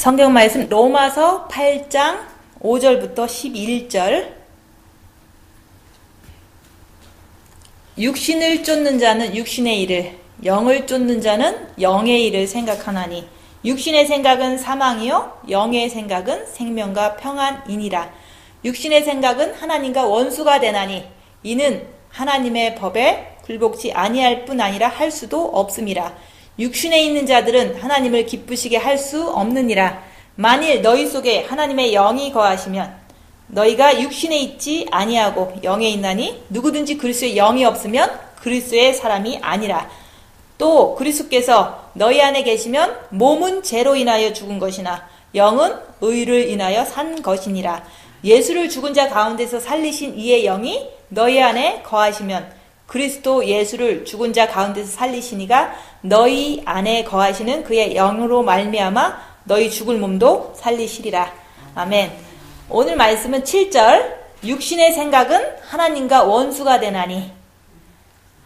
성경 말씀 로마서 8장 5절부터 11절. 육신을 쫓는 자는 육신의 일을, 영을 쫓는 자는 영의 일을 생각하나니 육신의 생각은 사망이요 영의 생각은 생명과 평안이니라. 육신의 생각은 하나님과 원수가 되나니 이는 하나님의 법에 굴복지 아니할 뿐 아니라 할 수도 없음이라. 육신에 있는 자들은 하나님을 기쁘시게 할 수 없느니라. 만일 너희 속에 하나님의 영이 거하시면 너희가 육신에 있지 아니하고 영에 있나니 누구든지 그리스도의 영이 없으면 그리스도의 사람이 아니라. 또 그리스도께서 너희 안에 계시면 몸은 죄로 인하여 죽은 것이나 영은 의를 인하여 산 것이니라. 예수를 죽은 자 가운데서 살리신 이의 영이 너희 안에 거하시면 그리스도 예수를 죽은 자 가운데서 살리시니가 너희 안에 거하시는 그의 영으로 말미암아 너희 죽을 몸도 살리시리라. 아멘. 오늘 말씀은 7절. 육신의 생각은 하나님과 원수가 되나니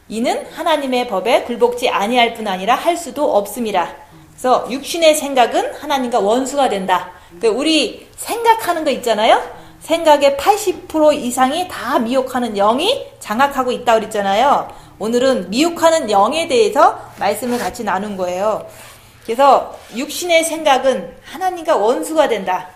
이는 하나님의 법에 굴복지 아니할 뿐 아니라 할 수도 없음이라. 그래서 육신의 생각은 하나님과 원수가 된다. 그러니까 우리 생각하는 거 있잖아요. 생각의 80% 이상이 다 미혹하는 영이 장악하고 있다고 그랬잖아요. 오늘은 미혹하는 영에 대해서 말씀을 같이 나눈 거예요. 그래서 육신의 생각은 하나님과 원수가 된다.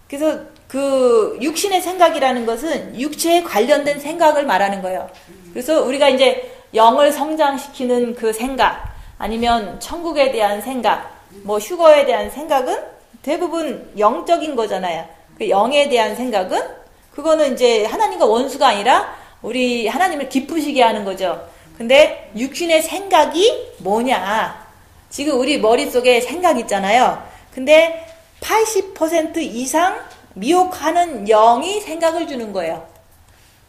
그래서 그 육신의 생각이라는 것은 육체에 관련된 생각을 말하는 거예요. 그래서 우리가 이제 영을 성장시키는 그 생각, 아니면 천국에 대한 생각, 뭐 휴거에 대한 생각은 대부분 영적인 거잖아요. 그 영에 대한 생각은 그거는 이제 하나님과 원수가 아니라 우리 하나님을 기쁘시게 하는 거죠. 근데 육신의 생각이 뭐냐? 지금 우리 머릿속에 생각 있잖아요. 근데 80% 이상 미혹하는 영이 생각을 주는 거예요.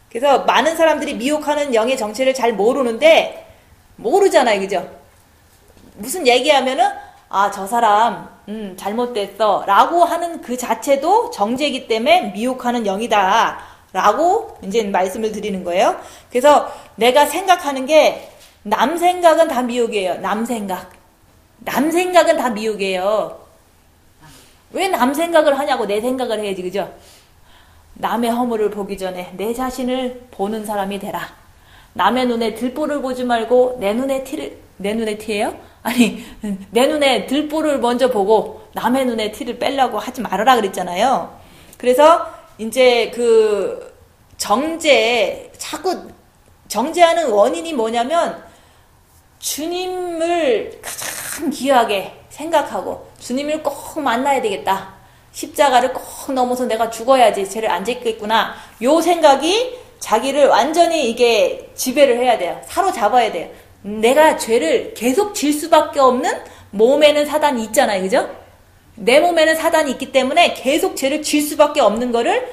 그래서 많은 사람들이 미혹하는 영의 정체를 잘 모르는데 모르잖아요. 그죠? 무슨 얘기하면은 아, 저 사람 잘못됐어 라고 하는 그 자체도 정죄이기 때문에 미혹하는 영이다 라고 이제 말씀을 드리는 거예요. 그래서 내가 생각하는 게 남 생각은 다 미혹이에요. 남 생각은 다 미혹이에요. 왜 남 생각을 하냐고. 내 생각을 해야지. 그죠? 남의 허물을 보기 전에 내 자신을 보는 사람이 되라. 남의 눈에 들보를 보지 말고 내 눈에 티예요? 아니, 내 눈에 들보를 먼저 보고 남의 눈에 티를 빼려고 하지 말아라 그랬잖아요. 그래서 이제 그 자꾸 정죄하는 원인이 뭐냐면 주님을 가장 귀하게 생각하고 주님을 꼭 만나야 되겠다. 십자가를 꼭 넘어서 내가 죽어야지 죄를 안 짓겠구나. 요 생각이 자기를 완전히 이게 지배를 해야 돼요. 사로잡아야 돼요. 내가 죄를 계속 질 수밖에 없는 몸에는 사단이 있잖아요. 그죠? 내 몸에는 사단이 있기 때문에 계속 죄를 질 수밖에 없는 거를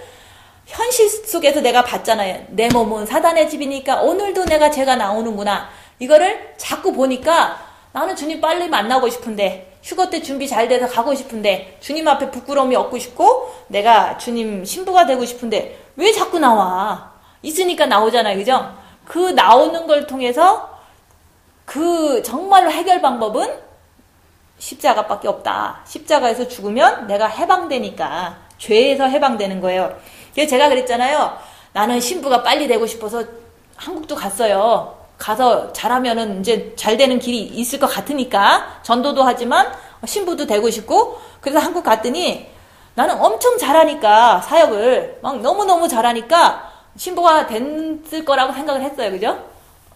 현실 속에서 내가 봤잖아요. 내 몸은 사단의 집이니까 오늘도 내가 죄가 나오는구나. 이거를 자꾸 보니까 나는 주님 빨리 만나고 싶은데 휴거 때 준비 잘 돼서 가고 싶은데 주님 앞에 부끄러움이 없고 싶고 내가 주님 신부가 되고 싶은데 왜 자꾸 나와? 있으니까 나오잖아요. 그죠? 그 나오는 걸 통해서 그 정말로 해결 방법은 십자가밖에 없다. 십자가에서 죽으면 내가 해방되니까 죄에서 해방되는 거예요. 그래서 제가 그랬잖아요. 나는 신부가 빨리 되고 싶어서 한국도 갔어요. 가서 잘하면은 이제 잘 되는 길이 있을 것 같으니까 전도도 하지만 신부도 되고 싶고 그래서 한국 갔더니 나는 엄청 잘하니까 사역을 막 너무너무 잘하니까 신부가 됐을 거라고 생각을 했어요. 그죠?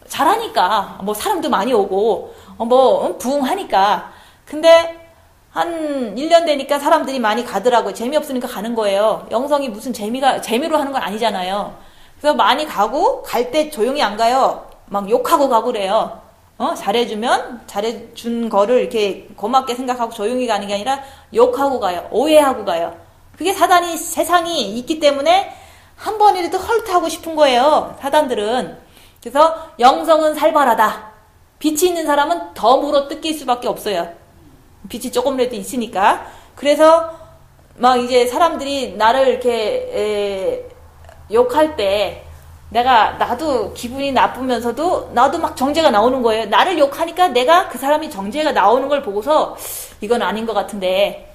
잘하니까 뭐 사람도 많이 오고 뭐 부흥하니까. 근데 한 1년 되니까 사람들이 많이 가더라고요. 재미없으니까 가는 거예요. 영성이 무슨 재미로 하는 건 아니잖아요. 그래서 많이 가고 갈 때 조용히 안 가요. 막 욕하고 가고 그래요. 잘해준 거를 이렇게 고맙게 생각하고 조용히 가는 게 아니라 욕하고 가요. 오해하고 가요. 그게 세상이 있기 때문에 한 번이라도 헐트하고 싶은 거예요. 사단들은. 그래서 영성은 살벌하다. 빛이 있는 사람은 더 물어 뜯길 수밖에 없어요. 빛이 조금이라도 있으니까. 그래서 막 이제 사람들이 나를 이렇게 욕할 때 나도 기분이 나쁘면서도 나도 막 정죄가 나오는 거예요. 나를 욕하니까 내가 그 사람이 정죄가 나오는 걸 보고서 이건 아닌 것 같은데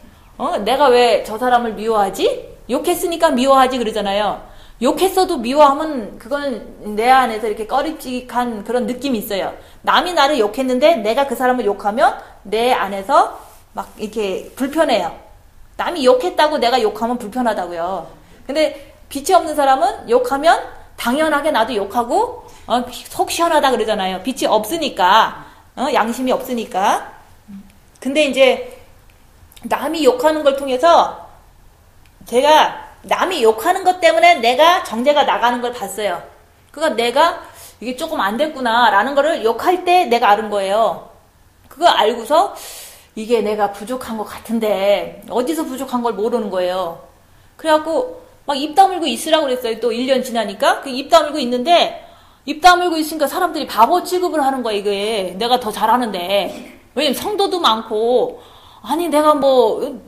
내가 왜 저 사람을 미워하지? 욕했으니까 미워하지 그러잖아요. 욕했어도 미워하면 그거는 내 안에서 이렇게 꺼리찍한 그런 느낌이 있어요. 남이 나를 욕했는데 내가 그 사람을 욕하면 내 안에서 막 이렇게 불편해요. 남이 욕했다고 내가 욕하면 불편하다고요. 근데 빛이 없는 사람은 욕하면 당연하게 나도 욕하고 속 시원하다 그러잖아요. 빛이 없으니까, 양심이 없으니까. 근데 이제 남이 욕하는 걸 통해서 제가 남이 욕하는 것 때문에 내가 정제가 나가는 걸 봤어요. 그러니까 내가 이게 조금 안 됐구나 라는 거를 욕할 때 내가 알은 거예요. 그거 알고서 이게 내가 부족한 것 같은데 어디서 부족한 걸 모르는 거예요. 그래갖고 막 입 다물고 있으라고 그랬어요. 또 1년 지나니까 그 입 다물고 있는데 입 다물고 있으니까 사람들이 바보 취급을 하는 거야. 이게 내가 더 잘하는데. 왜냐면 성도도 많고 아니 내가 뭐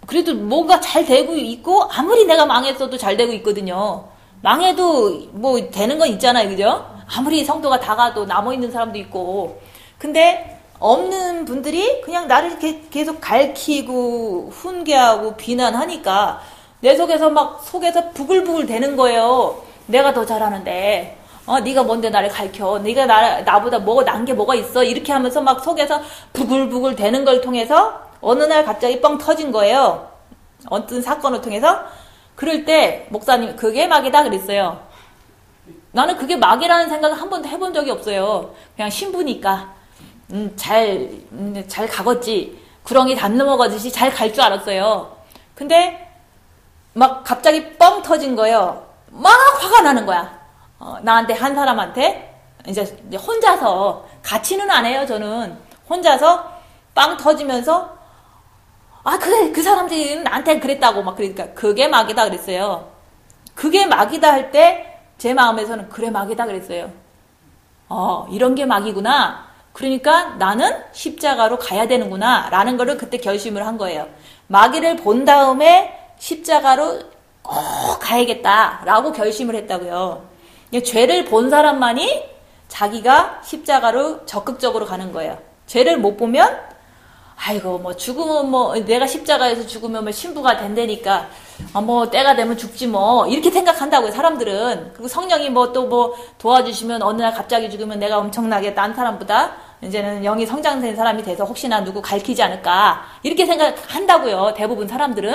그래도 뭔가 잘 되고 있고 아무리 내가 망했어도 잘 되고 있거든요. 망해도 뭐 되는 건 있잖아요. 그죠? 아무리 성도가 다 가도 남아있는 사람도 있고. 근데 없는 분들이 그냥 나를 이렇게 계속 갈퀴고 훈계하고 비난하니까 내 속에서 막 속에서 부글부글 되는 거예요. 내가 더 잘하는데 네가 뭔데 나를 가르쳐. 네가 나보다 뭐 난 게 뭐가 있어. 이렇게 하면서 막 속에서 부글부글 되는 걸 통해서 어느 날 갑자기 뻥 터진 거예요. 어떤 사건을 통해서. 그럴 때 목사님 그게 막이다 그랬어요. 나는 그게 막이라는 생각을 한 번도 해본 적이 없어요. 그냥 신부니까 잘 가겠지. 구렁이 담 넘어가듯이 잘 갈 줄 알았어요. 근데 막 갑자기 뻥 터진 거예요. 막 화가 나는 거야. 나한테 한 사람한테 이제 혼자서 같이는 안 해요. 저는 혼자서 빵 터지면서 그래 그 사람들이 나한테 그랬다고 막 그러니까 그게 막이다 그랬어요. 그게 막이다 할 때 제 마음에서는 그래 막이다 그랬어요. 이런 게 막이구나. 그러니까 나는 십자가로 가야 되는구나 라는 거를 그때 결심을 한 거예요. 마귀를 본 다음에 십자가로 꼭 가야겠다라고 결심을 했다고요. 죄를 본 사람만이 자기가 십자가로 적극적으로 가는 거예요. 죄를 못 보면 아이고 뭐 죽으면 뭐 내가 십자가에서 죽으면 뭐 신부가 된다니까 뭐 때가 되면 죽지 뭐 이렇게 생각한다고요. 사람들은. 그리고 성령이 뭐 또 뭐 도와주시면 어느 날 갑자기 죽으면 내가 엄청나게 딴 사람보다 이제는 영이 성장된 사람이 돼서 혹시나 누구 가르치지 않을까 이렇게 생각한다고요. 대부분 사람들은.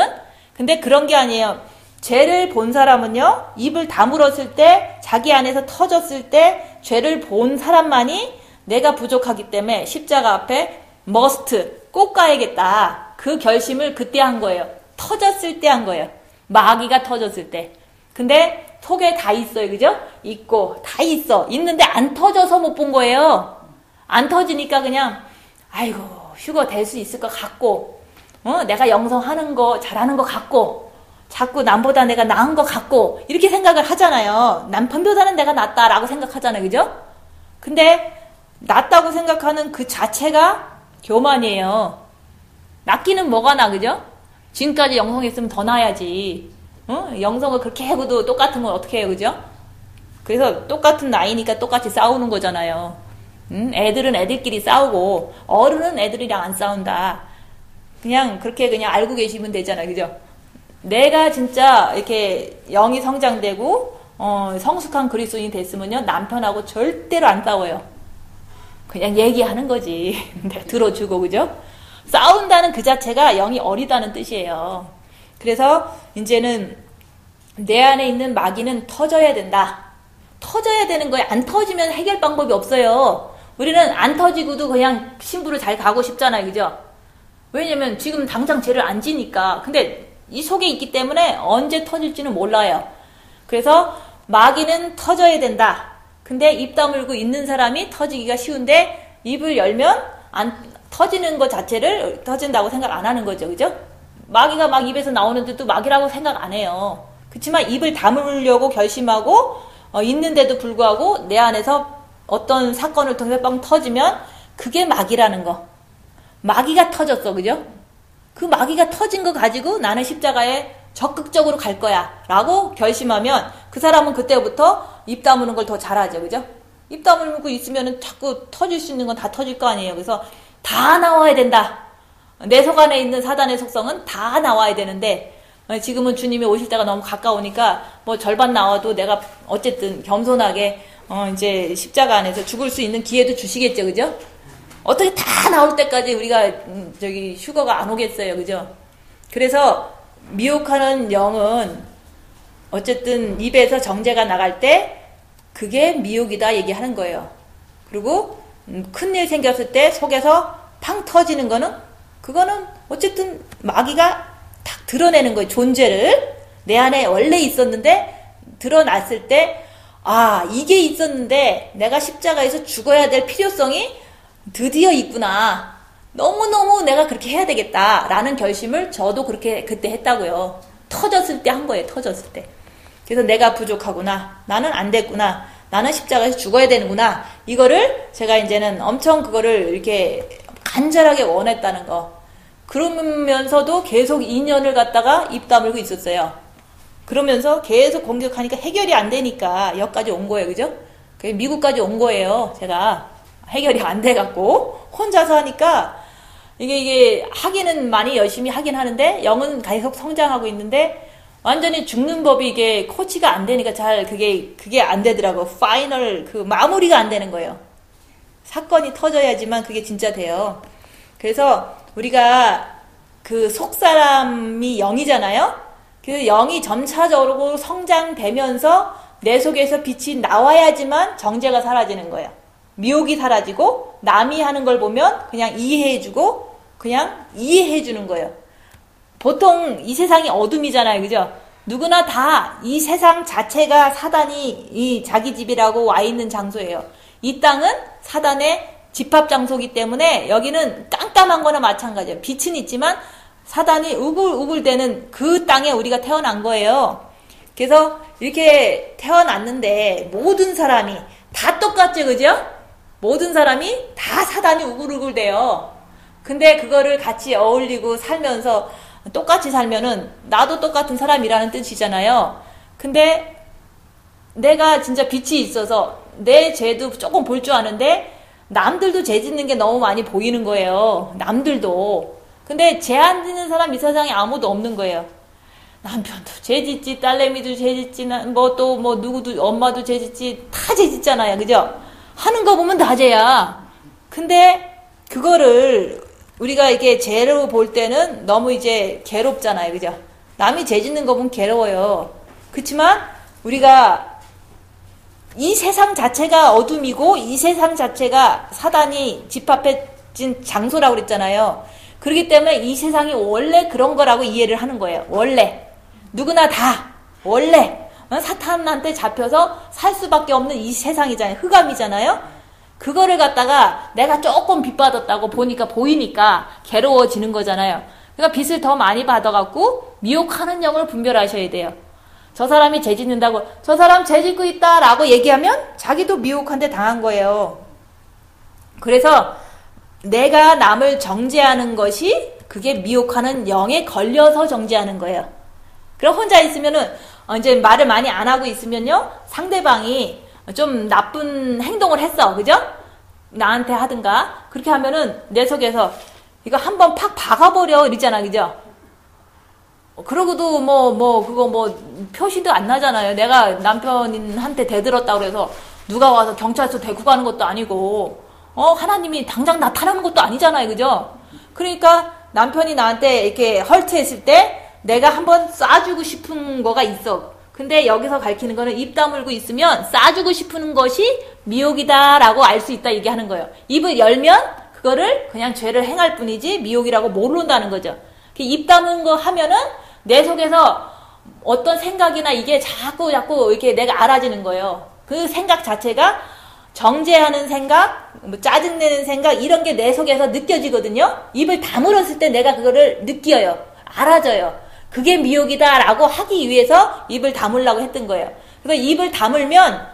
근데 그런 게 아니에요. 죄를 본 사람은요, 입을 다물었을 때, 자기 안에서 터졌을 때, 죄를 본 사람만이 내가 부족하기 때문에 십자가 앞에 must, 꼭 가야겠다. 그 결심을 그때 한 거예요. 터졌을 때 한 거예요. 마귀가 터졌을 때. 근데 속에 다 있어요. 그죠? 있고, 다 있어. 있는데 안 터져서 못 본 거예요. 안 터지니까 그냥, 아이고, 휴거 될 수 있을 것 같고, 내가 영성하는 거, 잘하는 것 같고, 자꾸 남보다 내가 나은 것 같고 이렇게 생각을 하잖아요. 남편보다는 내가 낫다라고 생각하잖아요. 그죠? 근데 낫다고 생각하는 그 자체가 교만이에요. 낫기는 뭐가 나 그죠? 지금까지 영성했으면 더 나아야지. 영성을 그렇게 해고도 똑같은 건 어떻게 해요. 그죠? 그래서 똑같은 나이니까 똑같이 싸우는 거잖아요. 애들은 애들끼리 싸우고 어른은 애들이랑 안 싸운다. 그냥 그렇게 그냥 알고 계시면 되잖아요. 그죠? 내가 진짜 이렇게 영이 성장되고 성숙한 그리스도인이 됐으면요 남편하고 절대로 안 싸워요. 그냥 얘기하는 거지. 들어주고 그죠? 싸운다는 그 자체가 영이 어리다는 뜻이에요. 그래서 이제는 내 안에 있는 마귀는 터져야 된다. 터져야 되는 거예요. 안 터지면 해결 방법이 없어요. 우리는 안 터지고도 그냥 신부를 잘 가고 싶잖아요. 그죠? 왜냐면 지금 당장 죄를 안 지니까. 근데 이 속에 있기 때문에 언제 터질지는 몰라요. 그래서 마귀는 터져야 된다. 근데 입 다물고 있는 사람이 터지기가 쉬운데 입을 열면 안 터지는 것 자체를 터진다고 생각 안 하는 거죠. 그죠? 마귀가 막 입에서 나오는데도 마귀라고 생각 안 해요. 그렇지만 입을 다물려고 결심하고 있는데도 불구하고 내 안에서 어떤 사건을 통해서 뻥 터지면 그게 마귀라는 거. 마귀가 터졌어. 그죠? 그 마귀가 터진 거 가지고 나는 십자가에 적극적으로 갈 거야 라고 결심하면 그 사람은 그때부터 입 다무는 걸 더 잘하죠. 그죠? 입 다물고 있으면 자꾸 터질 수 있는 건 다 터질 거 아니에요. 그래서 다 나와야 된다. 내 속 안에 있는 사단의 속성은 다 나와야 되는데 지금은 주님이 오실 때가 너무 가까우니까 뭐 절반 나와도 내가 어쨌든 겸손하게 이제 십자가 안에서 죽을 수 있는 기회도 주시겠죠, 그죠? 어떻게 다 나올 때까지 우리가 저기 휴거가 안 오겠어요, 그죠? 그래서 미혹하는 영은 어쨌든 입에서 정죄가 나갈 때 그게 미혹이다 얘기하는 거예요. 그리고 큰일 생겼을 때 속에서 팡 터지는 거는 그거는 어쨌든 마귀가 딱 드러내는 거예요. 존재를 내 안에 원래 있었는데 드러났을 때 이게 있었는데 내가 십자가에서 죽어야 될 필요성이 드디어 있구나. 너무너무 내가 그렇게 해야 되겠다라는 결심을 저도 그렇게 그때 했다고요. 터졌을 때 한 거예요. 터졌을 때. 그래서 내가 부족하구나. 나는 안 됐구나. 나는 십자가에서 죽어야 되는구나. 이거를 제가 이제는 엄청 그거를 이렇게 간절하게 원했다는 거. 그러면서도 계속 2년을 갖다가 입 다물고 있었어요. 그러면서 계속 공격하니까 해결이 안 되니까 여기까지 온 거예요. 그죠? 미국까지 온 거예요. 제가 해결이 안 돼갖고 혼자서 하니까 이게 하기는 많이 열심히 하긴 하는데 영은 계속 성장하고 있는데 완전히 죽는 법이 이게 코치가 안 되니까 잘 그게 안 되더라고. 파이널 마무리가 안 되는 거예요. 사건이 터져야지만 그게 진짜 돼요. 그래서 우리가 그 속사람이 영이잖아요. 그래서 영이 점차적으로 성장되면서 내 속에서 빛이 나와야지만 정죄가 사라지는 거예요. 미혹이 사라지고 남이 하는 걸 보면 그냥 이해해주고 그냥 이해해주는 거예요. 보통 이 세상이 어둠이잖아요. 그죠? 누구나 다 이 세상 자체가 사단이 이 자기 집이라고 와 있는 장소예요. 이 땅은 사단의 집합 장소이기 때문에 여기는 깜깜한 거나 마찬가지예요. 빛은 있지만 사단이 우글우글대는 그 땅에 우리가 태어난 거예요. 그래서 이렇게 태어났는데 모든 사람이 다 똑같죠. 그죠? 모든 사람이 다 사단이 우글우글대요. 근데 그거를 같이 어울리고 살면서 똑같이 살면은 나도 똑같은 사람이라는 뜻이잖아요. 근데 내가 진짜 빛이 있어서 내 죄도 조금 볼 줄 아는데 남들도 죄 짓는 게 너무 많이 보이는 거예요. 남들도. 근데 죄 안 짓는 사람 이 세상에 아무도 없는 거예요. 남편도 죄 짓지, 딸내미도 죄 짓지, 누구도, 엄마도 죄 짓지, 다 죄 짓잖아요. 그죠? 하는 거 보면 다 죄야. 근데 그거를 우리가 이게 죄로 볼 때는 너무 이제 괴롭잖아요. 그죠? 남이 죄 짓는 거 보면 괴로워요. 그렇지만 우리가 이 세상 자체가 어둠이고 이 세상 자체가 사단이 집합해진 장소라고 그랬잖아요. 그렇기 때문에 이 세상이 원래 그런 거라고 이해를 하는 거예요. 원래. 누구나 다. 원래. 사탄한테 잡혀서 살 수밖에 없는 이 세상이잖아요. 흑암이잖아요. 그거를 갖다가 내가 조금 빚 받았다고 보이니까 괴로워지는 거잖아요. 그러니까 빚을 더 많이 받아갖고 미혹하는 영을 분별하셔야 돼요. 저 사람이 죄 짓는다고 저 사람 죄 짓고 있다라고 얘기하면 자기도 미혹한테 당한 거예요. 그래서 내가 남을 정죄하는 것이 그게 미혹하는 영에 걸려서 정죄하는 거예요. 그럼 혼자 있으면은 이제 말을 많이 안 하고 있으면요 상대방이 좀 나쁜 행동을 했어. 그죠? 나한테 하든가 그렇게 하면은 내 속에서 이거 한번 팍 박아버려 이러잖아. 그죠? 그러고도 그거 표시도 안 나잖아요. 내가 남편한테 대들었다고 그래서 누가 와서 경찰서 데리고 가는 것도 아니고 하나님이 당장 나타나는 것도 아니잖아요. 그죠? 그러니까 남편이 나한테 이렇게 헐트했을 때 내가 한번 쏴주고 싶은 거가 있어. 근데 여기서 가르치는 거는 입 다물고 있으면 쏴주고 싶은 것이 미혹이다라고 알 수 있다 얘기하는 거예요. 입을 열면 그거를 그냥 죄를 행할 뿐이지 미혹이라고 모른다는 거죠. 입 다문 거 하면은 내 속에서 어떤 생각이나 이게 자꾸 이렇게 내가 알아지는 거예요. 그 생각 자체가 정죄하는 생각, 짜증내는 생각 이런 게 내 속에서 느껴지거든요. 입을 다물었을 때 내가 그거를 느껴요. 알아져요. 그게 미혹이다라고 하기 위해서 입을 다물라고 했던 거예요. 그래서 입을 다물면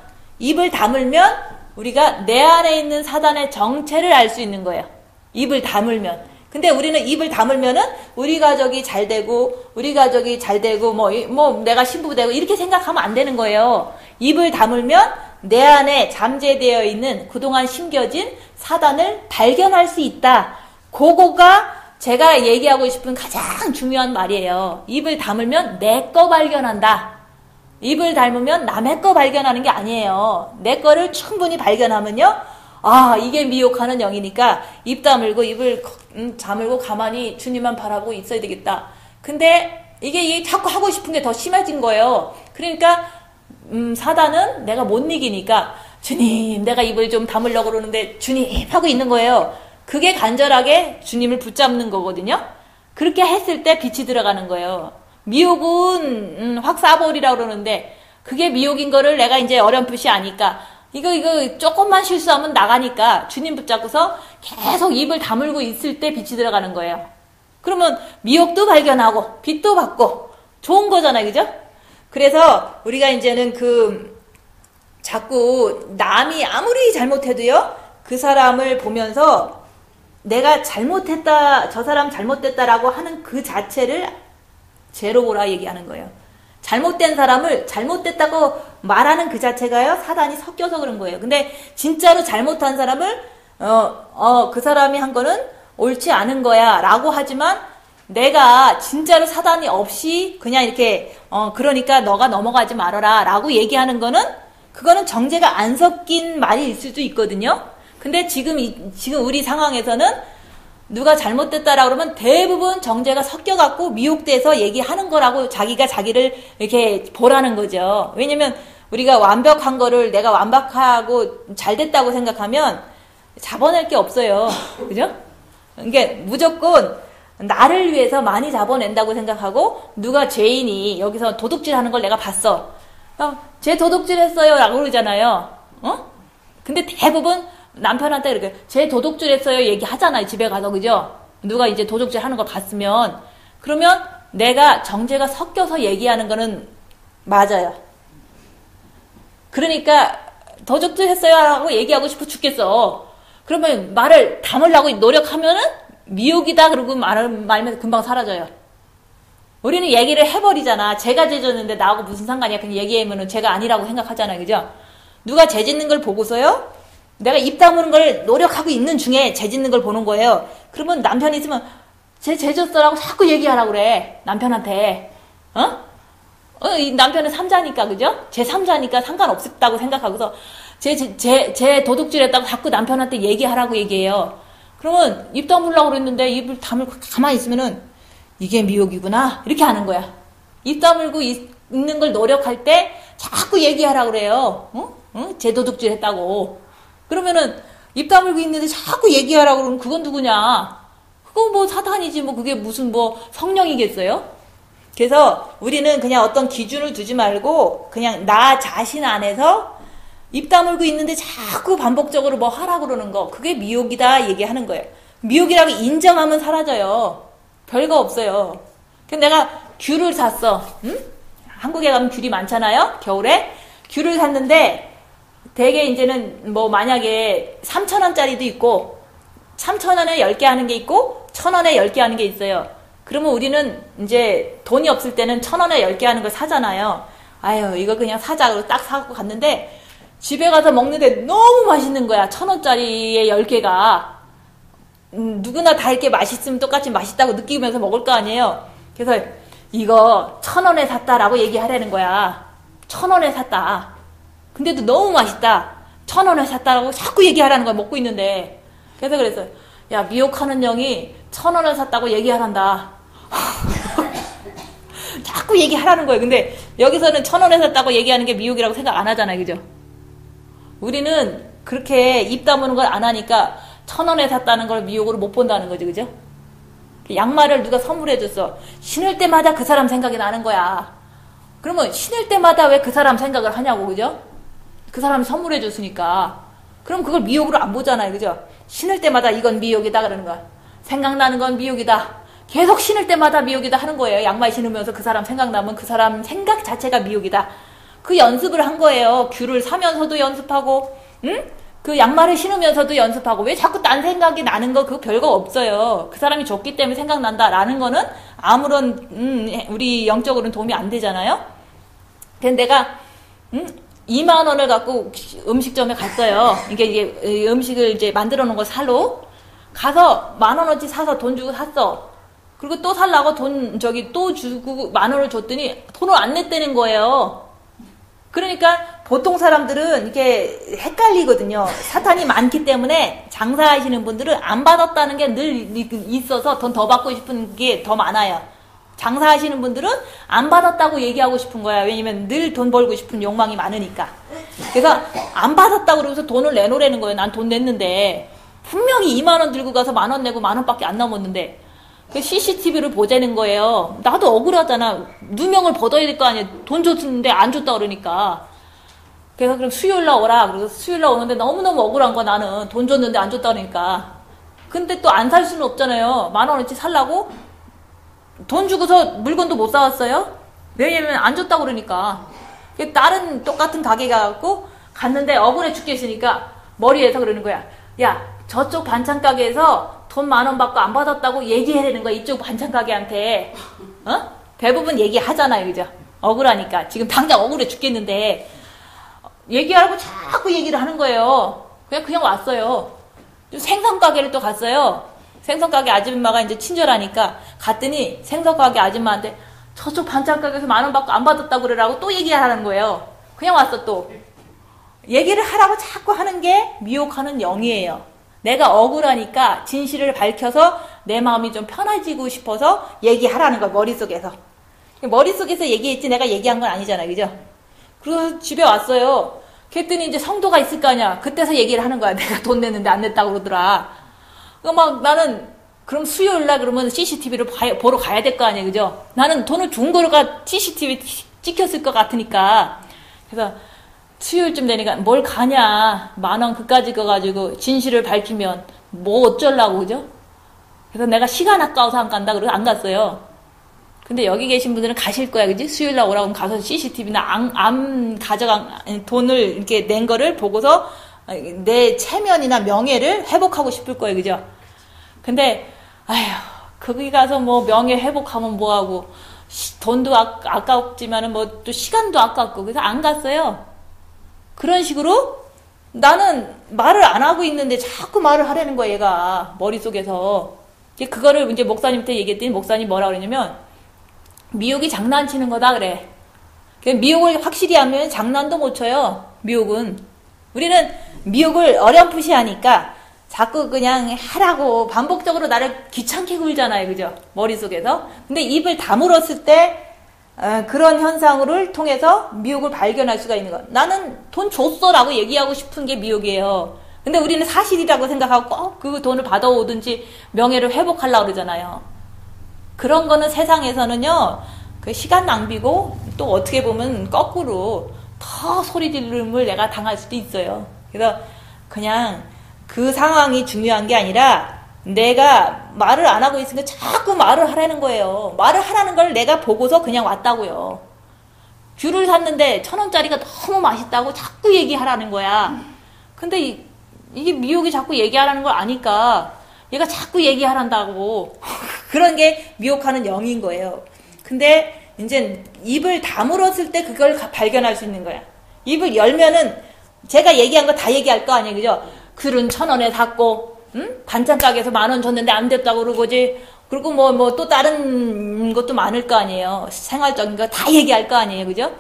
우리가 내 안에 있는 사단의 정체를 알 수 있는 거예요. 입을 다물면. 근데 우리는 입을 다물면은 우리 가족이 잘 되고 내가 신부되고 이렇게 생각하면 안 되는 거예요. 입을 다물면 내 안에 잠재되어 있는 그동안 심겨진 사단을 발견할 수 있다. 그거가 제가 얘기하고 싶은 가장 중요한 말이에요. 입을 다물면 내 거 발견한다. 입을 닮으면 남의 거 발견하는 게 아니에요. 내 거를 충분히 발견하면요. 아, 이게 미혹하는 영이니까 입 다물고 입을 다물고 가만히 주님만 바라보고 있어야 되겠다. 근데 이게 자꾸 하고 싶은 게 더 심해진 거예요. 그러니까 사단은 내가 못 이기니까 주님, 내가 입을 좀 다물려고 그러는데 주님 하고 있는 거예요. 그게 간절하게 주님을 붙잡는 거거든요. 그렇게 했을 때 빛이 들어가는 거예요. 미혹은 확 쏴버리라고 그러는데 그게 미혹인 거를 내가 이제 어렴풋이 아니까 이거 조금만 실수하면 나가니까 주님 붙잡고서 계속 입을 다물고 있을 때 빛이 들어가는 거예요. 그러면 미혹도 발견하고 빛도 받고 좋은 거잖아요. 그죠? 그래서 우리가 이제는 자꾸 남이 아무리 잘못해도요, 그 사람을 보면서 내가 잘못했다, 저 사람 잘못됐다라고 하는 그 자체를 죄로 보라 얘기하는 거예요. 잘못된 사람을 잘못됐다고 말하는 그 자체가요, 사단이 섞여서 그런 거예요. 근데 진짜로 잘못한 사람을 그 사람이 한 거는 옳지 않은 거야 라고 하지만 내가 진짜로 사단이 없이 그냥 이렇게 그러니까 너가 넘어가지 말아라 라고 얘기하는 거는 그거는 정죄가 안 섞인 말일 수도 있거든요. 근데 지금 우리 상황에서는 누가 잘못됐다라고 그러면 대부분 정죄가 섞여갖고 미혹돼서 얘기하는 거라고 자기가 자기를 이렇게 보라는 거죠. 왜냐면 우리가 완벽한 거를 내가 완벽하고 잘 됐다고 생각하면 잡아낼 게 없어요. 그죠? 그러니까 무조건 나를 위해서 많이 잡아낸다고 생각하고 누가 죄인이 여기서 도둑질 하는 걸 내가 봤어. 쟤 도둑질 했어요 라고 그러잖아요. 근데 대부분 남편한테 이렇게 쟤 도둑질 했어요 얘기하잖아요. 집에 가서. 그죠? 누가 이제 도둑질 하는 걸 봤으면 그러면 내가 정죄가 섞여서 얘기하는 거는 맞아요. 그러니까 도둑질 했어요 하고 얘기하고 싶어 죽겠어. 그러면 말을 담으려고 노력하면은 미혹이다 그러고 말면 금방 사라져요. 우리는 얘기를 해버리잖아. 제가 죄졌는데 나하고 무슨 상관이야. 그냥 얘기하면은 제가 아니라고 생각하잖아요. 그죠? 누가 죄 짓는 걸 보고서요. 내가 입 다무는 걸 노력하고 있는 중에 죄 짓는 걸 보는 거예요. 그러면 남편이 있으면 쟤 죄 졌어라고 자꾸 얘기하라고 그래. 남편한테. 이 남편은 삼자니까. 그죠? 제 삼자니까 상관없었다고 생각하고서 쟤 도둑질했다고 자꾸 남편한테 얘기하라고 얘기해요. 그러면 입 다물라고 그랬는데 입을 다물고 가만히 있으면은 이게 미혹이구나 이렇게 하는 거야. 입 다물고 있는 걸 노력할 때 자꾸 얘기하라고 그래요. 쟤 도둑질했다고. 그러면은 입 다물고 있는데 자꾸 얘기하라고 그러면 그건 누구냐? 그건 뭐 사탄이지 뭐 그게 무슨 뭐 성령이겠어요? 그래서 우리는 그냥 어떤 기준을 두지 말고 그냥 나 자신 안에서 입 다물고 있는데 자꾸 반복적으로 뭐 하라고 그러는 거 그게 미혹이다 얘기하는 거예요. 미혹이라고 인정하면 사라져요. 별거 없어요. 근데 내가 귤을 샀어. 한국에 가면 귤이 많잖아요. 겨울에 귤을 샀는데 되게 이제는 뭐 만약에 3,000원짜리도 있고 3,000원에 10개 하는 게 있고 1,000원에 10개 하는 게 있어요. 그러면 우리는 이제 돈이 없을 때는 1,000원에 10개 하는 걸 사잖아요. 아유 이거 그냥 사자 그러고 딱 사갖고 갔는데 집에 가서 먹는데 너무 맛있는 거야. 1,000원짜리에 10개가. 누구나 다 이렇게 맛있으면 똑같이 맛있다고 느끼면서 먹을 거 아니에요. 그래서 이거 1,000원에 샀다라고 얘기하라는 거야. 1,000원에 샀다. 근데도 너무 맛있다. 1,000원에 샀다라고 자꾸 얘기하라는 거야. 먹고 있는데. 그래서 야 미혹하는 영이 1,000원에 샀다고 얘기하란다. 자꾸 얘기하라는 거예요. 근데 여기서는 1,000원에 샀다고 얘기하는 게 미혹이라고 생각 안 하잖아요. 그죠? 우리는 그렇게 입 다무는 걸 안 하니까 1,000원에 샀다는 걸 미혹으로 못 본다는 거지. 그죠? 양말을 누가 선물해 줬어. 신을 때마다 그 사람 생각이 나는 거야. 그러면 신을 때마다 왜 그 사람 생각을 하냐고. 그죠? 그 사람이 선물해 줬으니까. 그럼 그걸 미혹으로 안 보잖아요. 그죠? 신을 때마다 이건 미혹이다 그러는 거야. 생각나는 건 미혹이다. 계속 신을 때마다 미혹이다 하는 거예요. 양말 신으면서 그 사람 생각나면 그 사람 생각 자체가 미혹이다. 그 연습을 한 거예요. 귤을 사면서도 연습하고, 그 양말을 신으면서도 연습하고. 왜 자꾸 딴 생각이 나는 거 그거 별거 없어요. 그 사람이 줬기 때문에 생각난다라는 거는 아무런 우리 영적으로는 도움이 안 되잖아요. 근데 내가 2만 원을 갖고 음식점에 갔어요. 이게 음식을 이제 만들어 놓은 거 사러. 가서 10,000원어치 사서 돈 주고 샀어. 그리고 또 살라고 또 주고 10,000원을 줬더니 돈을 안 냈다는 거예요. 그러니까 보통 사람들은 이게 헷갈리거든요. 사탄이 많기 때문에 장사하시는 분들은 안 받았다는 게 늘 있어서 돈 더 받고 싶은 게 더 많아요. 장사하시는 분들은 안 받았다고 얘기하고 싶은 거야. 왜냐면 늘 돈 벌고 싶은 욕망이 많으니까. 그래서 안 받았다고 그러면서 돈을 내놓으라는 거예요. 난 돈 냈는데. 분명히 20,000원 들고 가서 10,000원 내고 10,000원밖에 안 남았는데. 그 CCTV를 보자는 거예요. 나도 억울하잖아. 누명을 벗어야 될 거 아니야. 돈 줬는데 안 줬다 그러니까. 그래서 그럼 수요일날 오라. 그래서 수요일날 오는데 너무너무 억울한 거야. 나는 돈 줬는데 안 줬다 그러니까. 근데 또 안 살 수는 없잖아요. 10,000원어치 살라고 돈 주고서 물건도 못 사왔어요. 왜냐면 안 줬다고 그러니까. 다른 똑같은 가게 가갖고 갔는데 억울해 죽겠으니까 머리에서 그러는 거야. 야, 저쪽 반찬 가게에서 돈 10,000원 받고 안 받았다고 얘기해야 되는 거야. 이쪽 반찬 가게한테. 대부분 얘기하잖아요. 그죠? 억울하니까. 지금 당장 억울해 죽겠는데 얘기하라고 자꾸 얘기를 하는 거예요. 그냥 왔어요. 생선 가게를 또 갔어요. 생선 가게 아줌마가 이제 친절하니까 갔더니 생선 가게 아줌마한테 저쪽 반찬 가게에서 10,000원 받고 안 받았다고 그러라고 또 얘기하라는 거예요. 그냥 왔어 또. 얘기를 하라고 자꾸 하는 게 미혹하는 영이에요. 내가 억울하니까 진실을 밝혀서 내 마음이 좀 편해지고 싶어서 얘기하라는 거야. 머릿속에서. 머릿속에서 얘기했지 내가 얘기한 건 아니잖아. 그죠? 그래서 집에 왔어요. 그랬더니 이제 성도가 있을 거 아니야. 그때서 얘기를 하는 거야. 내가 돈 냈는데 안 냈다고 그러더라. 막 나는 그럼 수요일날 그러면 CCTV를 보러 가야 될 거 아니야. 그죠? 나는 돈을 준 거가 CCTV 찍혔을 것 같으니까. 그래서 수요일쯤 되니까 뭘 가냐. 10,000원 그까짓 거 가지고 진실을 밝히면 뭐 어쩌려고. 그죠? 그래서 내가 시간 아까워서 안 간다. 그래서 안 갔어요. 근데 여기 계신 분들은 가실 거야. 그지? 수요일날 오라고 하면 가서 CCTV나 안 가져간 돈을 이렇게 낸 거를 보고서 내 체면이나 명예를 회복하고 싶을 거예요. 그죠? 근데 아휴 거기 가서 뭐 명예 회복하면 뭐하고 돈도 아깝지만은 뭐 또 시간도 아깝고 그래서 안 갔어요. 그런 식으로 나는 말을 안 하고 있는데 자꾸 말을 하려는 거야. 얘가 머릿속에서. 그거를 이제 목사님한테 얘기했더니 목사님 뭐라 그러냐면 미혹이 장난치는 거다 그래. 미혹을 확실히 하면 장난도 못 쳐요. 미혹은. 우리는 미혹을 어렴풋이 하니까 자꾸 그냥 하라고 반복적으로 나를 귀찮게 굴잖아요. 그죠? 머릿속에서. 근데 입을 다물었을 때 그런 현상을 통해서 미혹을 발견할 수가 있는 거야. 나는 돈 줬어 라고 얘기하고 싶은 게 미혹이에요. 근데 우리는 사실이라고 생각하고 꼭 그 돈을 받아오든지 명예를 회복하려고 그러잖아요. 그런 거는 세상에서는요, 그 시간 낭비고 또 어떻게 보면 거꾸로 더 소리 지름을 내가 당할 수도 있어요. 그래서 그냥 그 상황이 중요한 게 아니라 내가 말을 안 하고 있으니까 자꾸 말을 하라는 거예요. 말을 하라는 걸 내가 보고서 그냥 왔다고요. 귤을 샀는데 1,000원짜리가 너무 맛있다고 자꾸 얘기하라는 거야. 근데 이게 미혹이 자꾸 얘기하라는 걸 아니까 얘가 자꾸 얘기하란다고. 그런 게 미혹하는 영인 거예요. 근데 이제 입을 다물었을 때 그걸 발견할 수 있는 거야. 입을 열면은 제가 얘기한 거 다 얘기할 거 아니에요. 그죠? 귤은 1,000원에 샀고, 반찬 가게에서 10,000원 줬는데 안 됐다고 그러고지. 그리고 뭐 또 다른 것도 많을 거 아니에요. 생활적인 거 다 얘기할 거 아니에요. 그죠?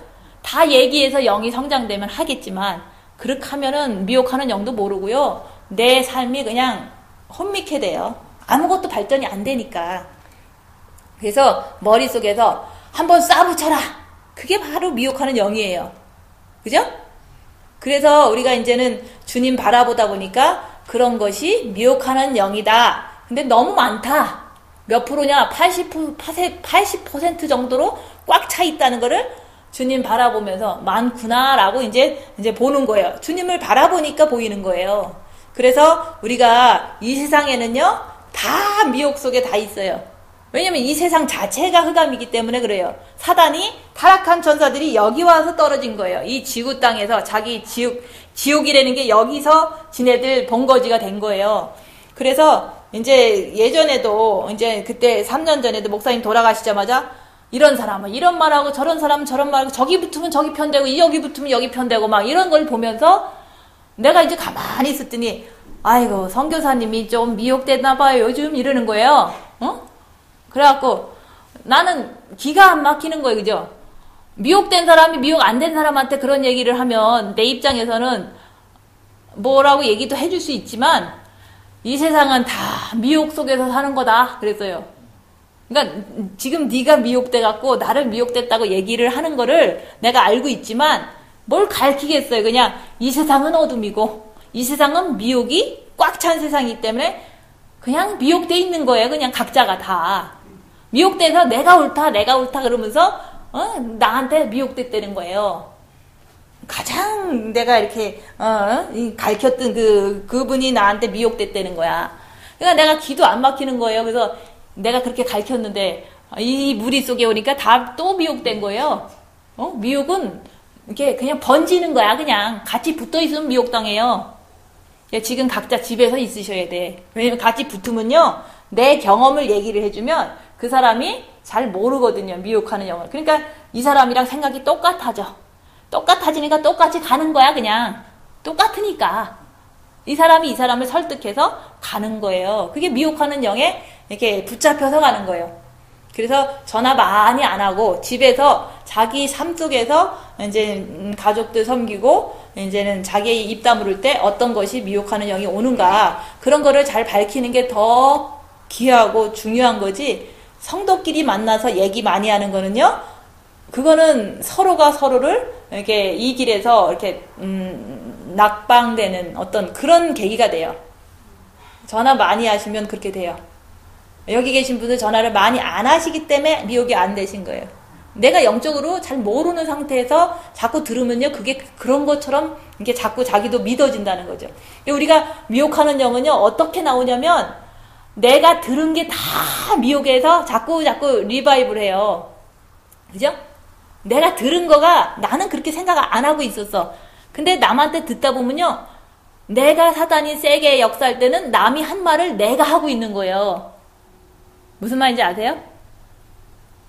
다 얘기해서 영이 성장되면 하겠지만, 그렇게 하면은 미혹하는 영도 모르고요. 내 삶이 그냥 혼미케 돼요. 아무것도 발전이 안 되니까. 그래서 머릿속에서 한번 쏴붙여라. 그게 바로 미혹하는 영이에요. 그죠? 그래서 우리가 이제는 주님 바라보다 보니까 그런 것이 미혹하는 영이다. 근데 너무 많다. 몇 프로냐? 80% 정도로 꽉 차 있다는 거를 주님 바라보면서 많구나라고 이제 보는 거예요. 주님을 바라보니까 보이는 거예요. 그래서 우리가 이 세상에는요, 다 미혹 속에 다 있어요. 왜냐면 이 세상 자체가 흑암이기 때문에 그래요. 사단이 타락한 천사들이 여기 와서 떨어진 거예요. 이 지구 땅에서 자기 지옥이라는 게 여기서 지네들 본거지가 된 거예요. 그래서 이제 예전에도 이제 그때 3년 전에도 목사님 돌아가시자마자 이런 사람은 이런 말하고 저런 사람은 저런 말하고 저기 붙으면 저기 편되고 여기 붙으면 여기 편되고 막 이런 걸 보면서 내가 이제 가만히 있었더니 아이고, 선교사님이 좀 미혹됐나 봐요, 요즘 이러는 거예요. 그래갖고 나는 기가 안 막히는 거예요, 그죠? 미혹된 사람이 미혹 안 된 사람한테 그런 얘기를 하면 내 입장에서는 뭐라고 얘기도 해줄 수 있지만 이 세상은 다 미혹 속에서 사는 거다 그랬어요. 그러니까 지금 네가 미혹돼갖고 나를 미혹됐다고 얘기를 하는 거를 내가 알고 있지만 뭘 가르치겠어요. 그냥 이 세상은 어둠이고 이 세상은 미혹이 꽉 찬 세상이기 때문에 그냥 미혹돼 있는 거예요. 그냥 각자가 다 미혹돼서 내가 옳다 그러면서 나한테 미혹됐다는 거예요. 가장 내가 이렇게 가르쳤던 그분이 나한테 미혹됐다는 거야. 그러니까 내가 기도 안 막히는 거예요. 그래서 내가 그렇게 가르쳤는데 이 무리 속에 오니까 다 또 미혹된 거예요. 미혹은 이렇게 그냥 번지는 거야. 그냥 같이 붙어 있으면 미혹당해요. 지금 각자 집에서 있으셔야 돼. 왜냐면 같이 붙으면요, 내 경험을 얘기를 해주면 그 사람이 잘 모르거든요. 미혹하는 영을. 그러니까 이 사람이랑 생각이 똑같아져. 똑같아지니까 똑같이 가는 거야. 그냥 똑같으니까 이 사람이 이 사람을 설득해서 가는 거예요. 그게 미혹하는 영에 이렇게 붙잡혀서 가는 거예요. 그래서 전화 많이 안 하고 집에서 자기 삶 속에서 이제 가족들 섬기고 이제는 자기 입 다물을 때 어떤 것이 미혹하는 영이 오는가, 그런 거를 잘 밝히는 게 더 귀하고 중요한 거지. 성도끼리 만나서 얘기 많이 하는 거는요, 그거는 서로가 서로를 이렇게 이 길에서 이렇게 낙방되는 어떤 그런 계기가 돼요. 전화 많이 하시면 그렇게 돼요. 여기 계신 분들 전화를 많이 안 하시기 때문에 미혹이 안 되신 거예요. 내가 영적으로 잘 모르는 상태에서 자꾸 들으면요, 그게 그런 것처럼 이게 자꾸 자기도 믿어진다는 거죠. 우리가 미혹하는 영은요, 어떻게 나오냐면 내가 들은 게 다 미혹해서 자꾸 리바이브를 해요. 그죠? 내가 들은 거가 나는 그렇게 생각 안 하고 있었어. 근데 남한테 듣다 보면요, 내가 사단이 세게 역사할 때는 남이 한 말을 내가 하고 있는 거예요. 무슨 말인지 아세요?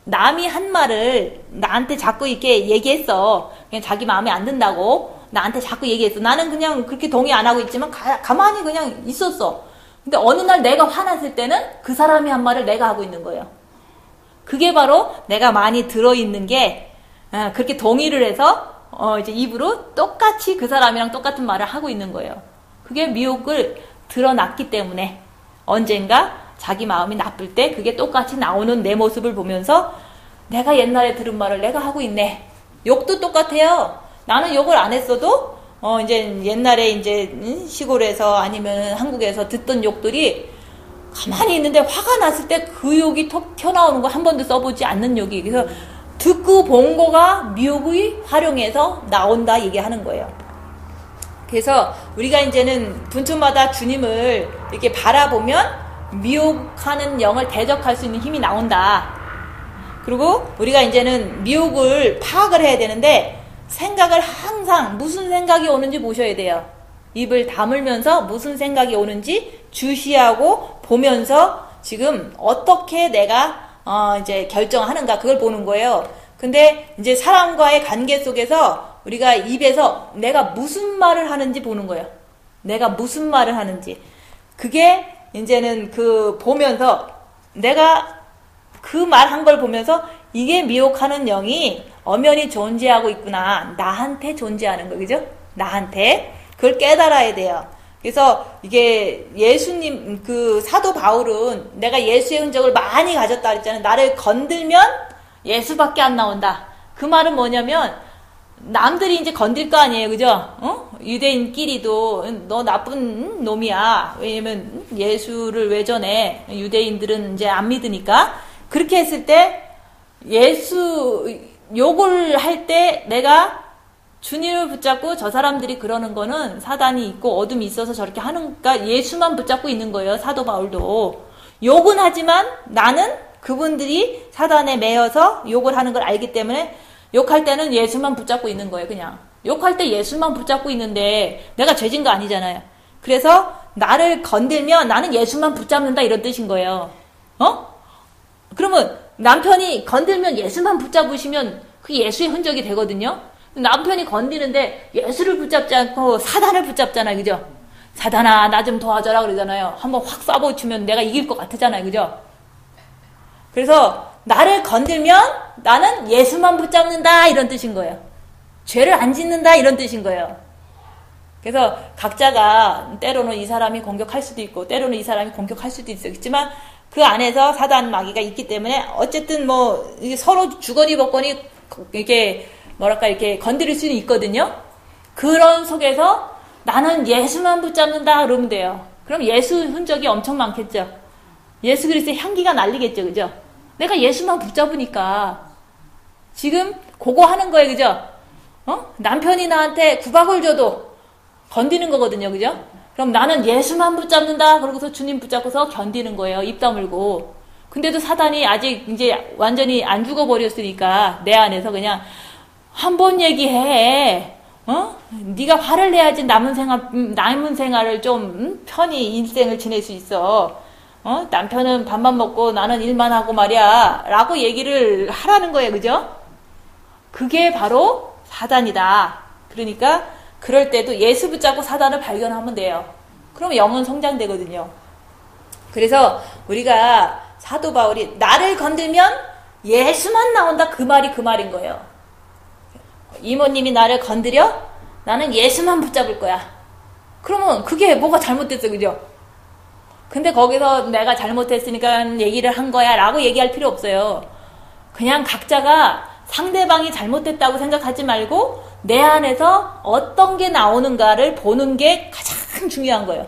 남이 한 말을 나한테 자꾸 이렇게 얘기했어. 그냥 자기 마음에 안 든다고 나한테 자꾸 얘기했어. 나는 그냥 그렇게 동의 안 하고 있지만 가만히 그냥 있었어. 근데 어느 날 내가 화났을 때는 그 사람이 한 말을 내가 하고 있는 거예요. 그게 바로 내가 많이 들어있는 게 그렇게 동의를 해서 이제 입으로 똑같이 그 사람이랑 똑같은 말을 하고 있는 거예요. 그게 미혹을 드러났기 때문에 언젠가 자기 마음이 나쁠 때 그게 똑같이 나오는 내 모습을 보면서 내가 옛날에 들은 말을 내가 하고 있네. 욕도 똑같아요. 나는 욕을 안 했어도 이제 옛날에 이제 시골에서 아니면 한국에서 듣던 욕들이 가만히 있는데 화가 났을 때 그 욕이 톡 튀어나오는 거 한 번도 써보지 않는 욕이. 그래서 듣고 본 거가 미혹이 활용해서 나온다 얘기하는 거예요. 그래서 우리가 이제는 분초마다 주님을 이렇게 바라보면 미혹하는 영을 대적할 수 있는 힘이 나온다. 그리고 우리가 이제는 미혹을 파악을 해야 되는데 생각을 항상 무슨 생각이 오는지 보셔야 돼요. 입을 다물면서 무슨 생각이 오는지 주시하고 보면서 지금 어떻게 내가 이제 결정하는가 그걸 보는 거예요. 근데 이제 사람과의 관계 속에서 우리가 입에서 내가 무슨 말을 하는지 보는 거예요. 내가 무슨 말을 하는지. 그게 이제는 보면서 내가 그 말 한 걸 보면서 이게 미혹하는 영이 엄연히 존재하고 있구나. 나한테 존재하는 거, 그죠? 나한테. 그걸 깨달아야 돼요. 그래서 이게 예수님, 사도 바울은 내가 예수의 흔적을 많이 가졌다 그랬잖아요. 나를 건들면 예수밖에 안 나온다. 그 말은 뭐냐면 남들이 이제 건들 거 아니에요, 그죠? 유대인끼리도 너 나쁜 놈이야. 왜냐면 예수를 왜 전해? 유대인들은 이제 안 믿으니까. 그렇게 했을 때 예수 욕을 할 때 내가 주님을 붙잡고 저 사람들이 그러는 거는 사단이 있고 어둠이 있어서 저렇게 하는가 예수만 붙잡고 있는 거예요. 사도 바울도. 욕은 하지만 나는 그분들이 사단에 매여서 욕을 하는 걸 알기 때문에 욕할 때는 예수만 붙잡고 있는 거예요. 그냥 욕할 때 예수만 붙잡고 있는데 내가 죄진 거 아니잖아요. 그래서 나를 건들면 나는 예수만 붙잡는다 이런 뜻인 거예요. 그러면 남편이 건들면 예수만 붙잡으시면 그게 예수의 흔적이 되거든요. 남편이 건드는데 예수를 붙잡지 않고 사단을 붙잡잖아요. 그죠? 사단아, 나 좀 도와줘라 그러잖아요. 한번 확 쏴보치면 내가 이길 것 같잖아요. 그죠? 그래서 나를 건들면 나는 예수만 붙잡는다 이런 뜻인 거예요. 죄를 안 짓는다 이런 뜻인 거예요. 그래서 각자가 때로는 이 사람이 공격할 수도 있고 때로는 이 사람이 공격할 수도 있겠지만 그 안에서 사단 마귀가 있기 때문에 어쨌든 뭐 서로 주거니 받거니 이렇게 뭐랄까 이렇게 건드릴 수는 있거든요. 그런 속에서 나는 예수만 붙잡는다 그러면 돼요. 그럼 예수 흔적이 엄청 많겠죠. 예수 그리스도의 향기가 날리겠죠. 그죠? 내가 예수만 붙잡으니까 지금 그거 하는 거예요. 그죠? 남편이 나한테 구박을 줘도 건드는 거거든요. 그죠? 그럼 나는 예수만 붙잡는다. 그러고서 주님 붙잡고서 견디는 거예요. 입 다물고. 근데도 사단이 아직 이제 완전히 안 죽어버렸으니까 내 안에서 그냥 한 번 얘기해. 네가 화를 내야지 남은 생활을 좀 편히 인생을 지낼 수 있어. 남편은 밥만 먹고 나는 일만 하고 말이야. 라고 얘기를 하라는 거예요. 그죠? 그게 바로 사단이다. 그러니까 그럴 때도 예수 붙잡고 사단을 발견하면 돼요. 그럼 영은 성장되거든요. 그래서 우리가 사도 바울이 나를 건들면 예수만 나온다. 그 말이 그 말인 거예요. 이모님이 나를 건드려? 나는 예수만 붙잡을 거야. 그러면 그게 뭐가 잘못됐어. 그죠? 근데 거기서 내가 잘못했으니까 얘기를 한 거야 라고 얘기할 필요 없어요. 그냥 각자가 상대방이 잘못됐다고 생각하지 말고 내 안에서 어떤 게 나오는가를 보는 게 가장 중요한 거예요.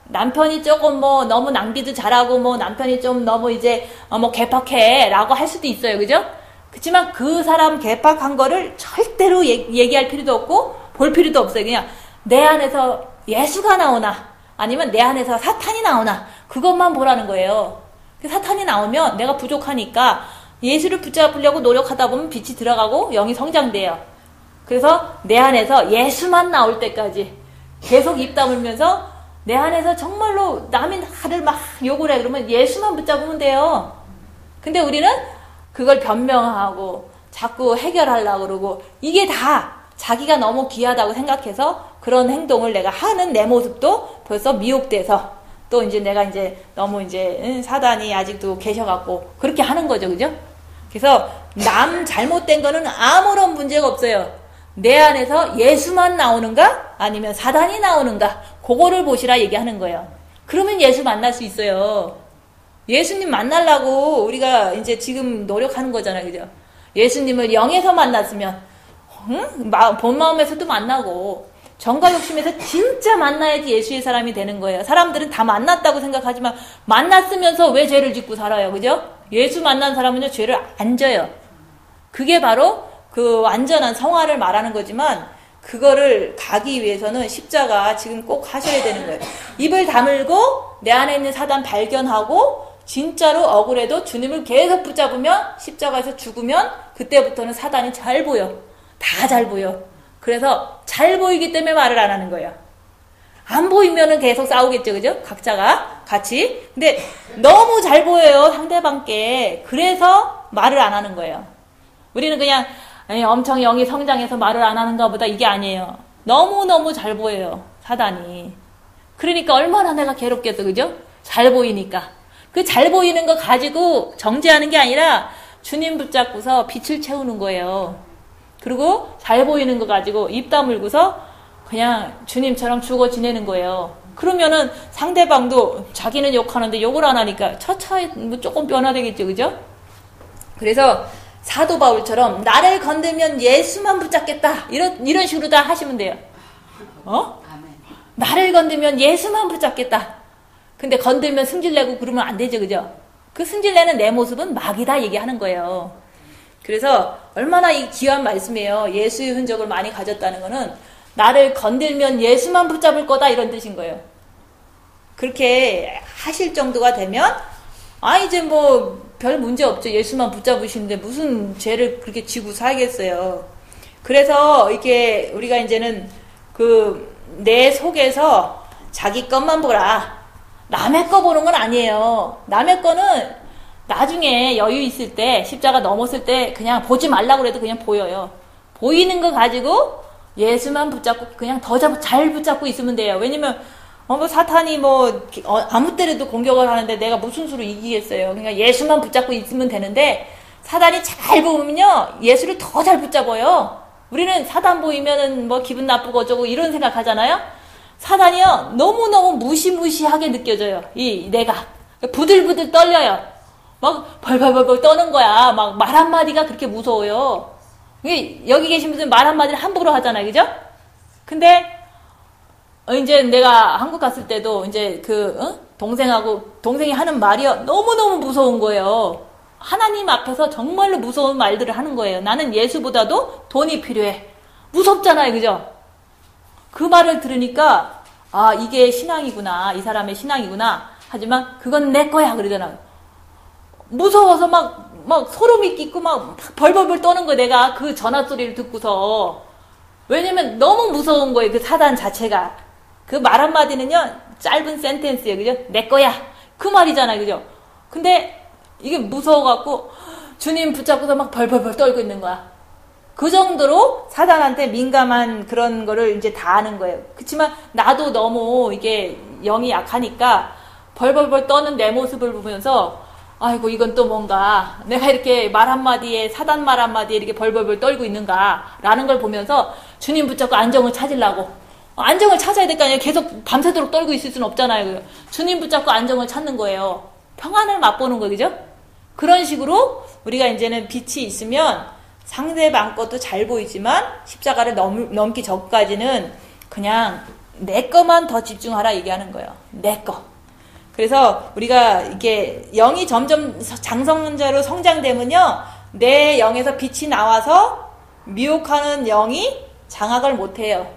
남편이 조금 뭐 너무 낭비도 잘하고 뭐 남편이 좀 너무 이제 뭐 개팍해 라고 할 수도 있어요. 그죠? 그렇지만 그 사람 개팍한 거를 절대로 얘기할 필요도 없고 볼 필요도 없어요. 그냥 내 안에서 예수가 나오나 아니면 내 안에서 사탄이 나오나 그것만 보라는 거예요. 사탄이 나오면 내가 부족하니까 예수를 붙잡으려고 노력하다 보면 빛이 들어가고 영이 성장돼요. 그래서 내 안에서 예수만 나올 때까지 계속 입 다물면서 내 안에서 정말로 남이 나를 막 욕을 해 그러면 예수만 붙잡으면 돼요. 근데 우리는 그걸 변명하고 자꾸 해결하려고 그러고 이게 다 자기가 너무 귀하다고 생각해서 그런 행동을 내가 하는 내 모습도 벌써 미혹돼서 또 이제 내가 이제 너무 이제 사단이 아직도 계셔갖고 그렇게 하는 거죠. 그죠? 그래서 남 잘못된 거는 아무런 문제가 없어요. 내 안에서 예수만 나오는가 아니면 사단이 나오는가 그거를 보시라 얘기하는 거예요. 그러면 예수 만날 수 있어요. 예수님 만나려고 우리가 이제 지금 노력하는 거잖아요. 그죠? 예수님을 영에서 만났으면 본 마음에서도 만나고 정과 욕심에서 진짜 만나야지 예수의 사람이 되는 거예요. 사람들은 다 만났다고 생각하지만 만났으면서 왜 죄를 짓고 살아요. 그죠? 예수 만난 사람은요 죄를 안 져요. 그게 바로 그 완전한 성화를 말하는 거지만 그거를 가기 위해서는 십자가 지금 꼭 하셔야 되는 거예요. 입을 다물고 내 안에 있는 사단 발견하고 진짜로 억울해도 주님을 계속 붙잡으면 십자가에서 죽으면 그때부터는 사단이 잘 보여. 다 잘 보여. 그래서 잘 보이기 때문에 말을 안 하는 거예요. 안 보이면은 계속 싸우겠죠. 그죠? 각자가 같이. 근데 너무 잘 보여요. 상대방께. 그래서 말을 안 하는 거예요. 우리는 그냥 엄청 영이 성장해서 말을 안 하는가 보다 이게 아니에요. 너무너무 잘 보여요. 사단이. 그러니까 얼마나 내가 괴롭겠어. 그죠? 잘 보이니까. 그 잘 보이는 거 가지고 정죄하는 게 아니라 주님 붙잡고서 빛을 채우는 거예요. 그리고 잘 보이는 거 가지고 입 다물고서 그냥 주님처럼 죽어 지내는 거예요. 그러면은 상대방도 자기는 욕하는데 욕을 안 하니까 차차 뭐 조금 변화되겠죠. 그죠? 그래서 사도 바울처럼 나를 건들면 예수만 붙잡겠다. 이런 식으로 다 하시면 돼요. 나를 건들면 예수만 붙잡겠다. 근데 건들면 승질내고 그러면 안 되죠. 그죠? 그 승질내는 내 모습은 마귀다 얘기하는 거예요. 그래서 얼마나 이 귀한 말씀이에요. 예수의 흔적을 많이 가졌다는 거는 나를 건들면 예수만 붙잡을 거다 이런 뜻인 거예요. 그렇게 하실 정도가 되면 이제 뭐 별 문제 없죠. 예수만 붙잡으시는데 무슨 죄를 그렇게 지고 살겠어요. 그래서 이렇게 우리가 이제는 그 내 속에서 자기 것만 보라. 남의 거 보는 건 아니에요. 남의 거는 나중에 여유 있을 때 십자가 넘었을 때 그냥 보지 말라고 해도 그냥 보여요. 보이는 거 가지고 예수만 붙잡고 그냥 더 잘 붙잡고 있으면 돼요. 왜냐면 뭐 사탄이 아무 때라도 공격을 하는데 내가 무슨 수로 이기겠어요. 그러니까 예수만 붙잡고 있으면 되는데, 사단이 잘 보면요, 예수를 더 잘 붙잡아요. 우리는 사단 보이면은 기분 나쁘고 어쩌고 이런 생각 하잖아요. 사단이요, 너무너무 무시무시하게 느껴져요. 내가. 부들부들 떨려요. 막 벌벌벌벌 떠는 거야. 막 말 한마디가 그렇게 무서워요. 여기 계신 분들 말 한마디를 함부로 하잖아요. 그죠? 근데, 이제 내가 한국 갔을 때도 이제 동생이 하는 말이요, 너무너무 무서운 거예요. 하나님 앞에서 정말로 무서운 말들을 하는 거예요. 나는 예수보다도 돈이 필요해. 무섭잖아요. 그죠? 그 말을 들으니까, 아, 이게 신앙이구나. 이 사람의 신앙이구나. 하지만 그건 내 거야. 그러잖아요. 무서워서 막 소름이 끼고 막 벌벌벌 떠는 거예요. 내가 그 전화 소리를 듣고서. 왜냐면 너무 무서운 거예요. 그 사단 자체가. 그 말 한마디는요, 짧은 센텐스예요. 그죠? 내 거야. 그 말이잖아요. 그죠? 근데 이게 무서워갖고 주님 붙잡고서 막 벌벌벌 떨고 있는 거야. 그 정도로 사단한테 민감한 그런 거를 이제 다 아는 거예요. 그치만 나도 너무 이게 영이 약하니까 벌벌벌 떠는 내 모습을 보면서, 아이고, 이건 또 뭔가 내가 이렇게 말 한마디에, 사단 말 한마디에 이렇게 벌벌벌 떨고 있는가라는 걸 보면서 주님 붙잡고 안정을 찾으려고. 안정을 찾아야 될 거 아니에요. 계속 밤새도록 떨고 있을 수는 없잖아요. 주님 붙잡고 안정을 찾는 거예요. 평안을 맛보는 거, 그죠? 그런 식으로 우리가 이제는 빛이 있으면 상대방 것도 잘 보이지만 십자가를 넘기 전까지는 그냥 내 거만 더 집중하라 얘기하는 거예요. 내 거. 그래서 우리가 이게 영이 점점 장성자로 성장되면요, 내 영에서 빛이 나와서 미혹하는 영이 장악을 못해요.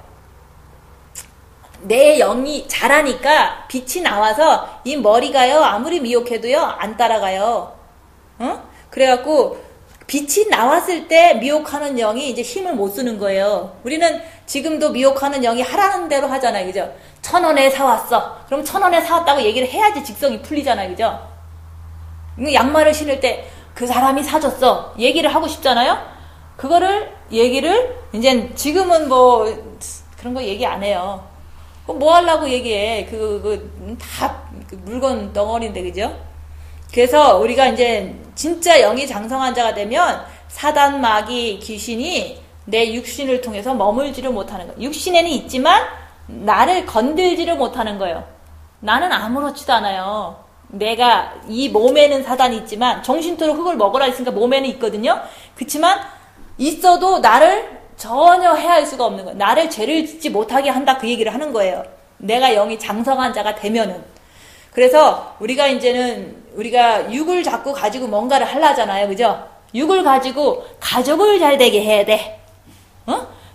내 영이 자라니까 빛이 나와서 이 머리가요, 아무리 미혹해도요 안 따라가요. 그래갖고 빛이 나왔을 때 미혹하는 영이 이제 힘을 못 쓰는 거예요. 우리는 지금도 미혹하는 영이 하라는 대로 하잖아요. 그죠? 1,000원에 사왔어. 그럼 1,000원에 사왔다고 얘기를 해야지 직성이 풀리잖아요. 그죠? 양말을 신을 때 그 사람이 사줬어. 얘기를 하고 싶잖아요? 얘기를, 이제 지금은 그런 거 얘기 안 해요. 뭐 하려고 얘기해. 다 물건 덩어리인데, 그죠? 그래서 우리가 이제 진짜 영이 장성한 자가 되면 사단, 마귀, 귀신이 내 육신을 통해서 머물지를 못하는 거예요. 육신에는 있지만 나를 건들지를 못하는 거예요. 나는 아무렇지도 않아요. 내가 이 몸에는 사단이 있지만 정신토로 흙을 먹으라 했으니까 몸에는 있거든요. 그렇지만 있어도 나를 전혀 해할 수가 없는 거예요. 나를 죄를 짓지 못하게 한다, 그 얘기를 하는 거예요. 내가 영이 장성한 자가 되면은. 그래서 우리가 이제는 우리가 육을 자꾸 가지고 뭔가를 하려잖아요. 그죠? 육을 가지고 가족을 잘 되게 해야 돼.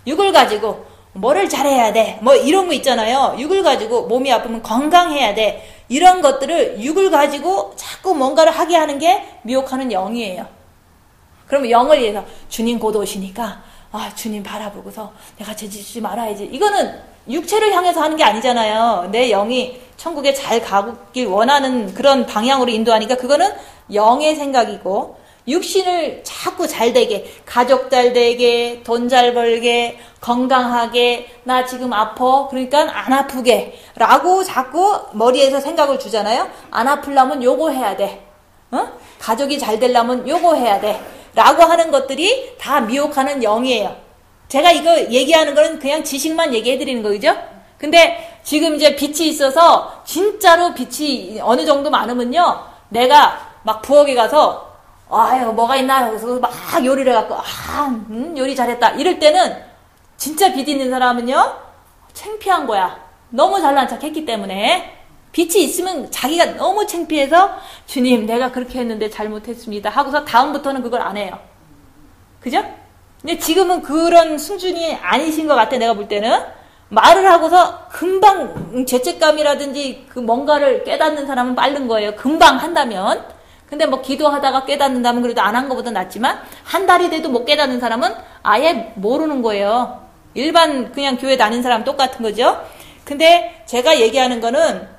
육을 가지고 뭐를 잘해야 돼. 이런 거 있잖아요. 육을 가지고 몸이 아프면 건강해야 돼. 이런 것들을 육을 가지고 자꾸 뭔가를 하게 하는 게 미혹하는 영이에요. 그러면 영을 위해서 주님 곧 오시니까 주님 바라보고서 내가 죄 짓지 말아야지. 이거는 육체를 향해서 하는 게 아니잖아요. 내 영이 천국에 잘 가길 원하는 그런 방향으로 인도하니까 그거는 영의 생각이고, 육신을 자꾸 잘 되게, 가족 잘 되게, 돈 잘 벌게, 건강하게, 나 지금 아파, 그러니까 안 아프게 라고 자꾸 머리에서 생각을 주잖아요. 안 아프려면 요거 해야 돼. 가족이 잘 되려면 요거 해야 돼. 라고 하는 것들이 다 미혹하는 영이에요. 제가 이거 얘기하는 거는 그냥 지식만 얘기해 드리는 거죠. 근데 지금 이제 빛이 있어서 진짜로 빛이 어느 정도 많으면요, 내가 막 부엌에 가서 뭐가 있나 그래서 막 요리를 해갖고 요리 잘했다 이럴 때는 진짜 빛 있는 사람은요 창피한 거야. 너무 잘난 척 했기 때문에. 빛이 있으면 자기가 너무 창피해서 주님 내가 그렇게 했는데 잘못했습니다 하고서 다음부터는 그걸 안 해요. 그죠? 근데 지금은 그런 수준이 아니신 것 같아. 내가 볼 때는 말을 하고서 금방 죄책감이라든지 그 뭔가를 깨닫는 사람은 빠른 거예요. 금방 한다면. 근데 기도하다가 깨닫는다면 그래도 안 한 것보다 낫지만 한 달이 돼도 못 깨닫는 사람은 아예 모르는 거예요. 일반 그냥 교회 다니는 사람 똑같은 거죠. 근데 제가 얘기하는 거는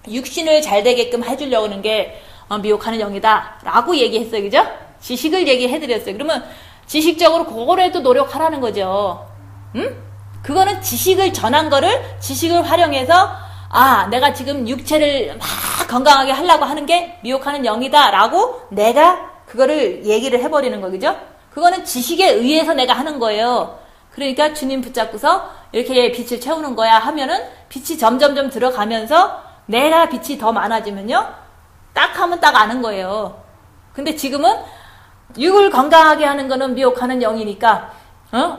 육신을 잘 되게끔 해주려고 하는 게 미혹하는 영이다 라고 얘기했어요. 그죠? 지식을 얘기해드렸어요. 그러면 지식적으로 그거라도 노력하라는 거죠. 그거는 지식을 전한 거를 지식을 활용해서 아, 내가 지금 육체를 막 건강하게 하려고 하는 게 미혹하는 영이다 라고 내가 그거를 얘기를 해버리는 거, 그죠? 그거는 지식에 의해서 내가 하는 거예요. 그러니까 주님 붙잡고서 이렇게 빛을 채우는 거야 하면은 빛이 점점점 들어가면서 내가 빛이 더 많아지면요, 딱 하면 딱 아는 거예요. 근데 지금은 육을 건강하게 하는 거는 미혹하는 영이니까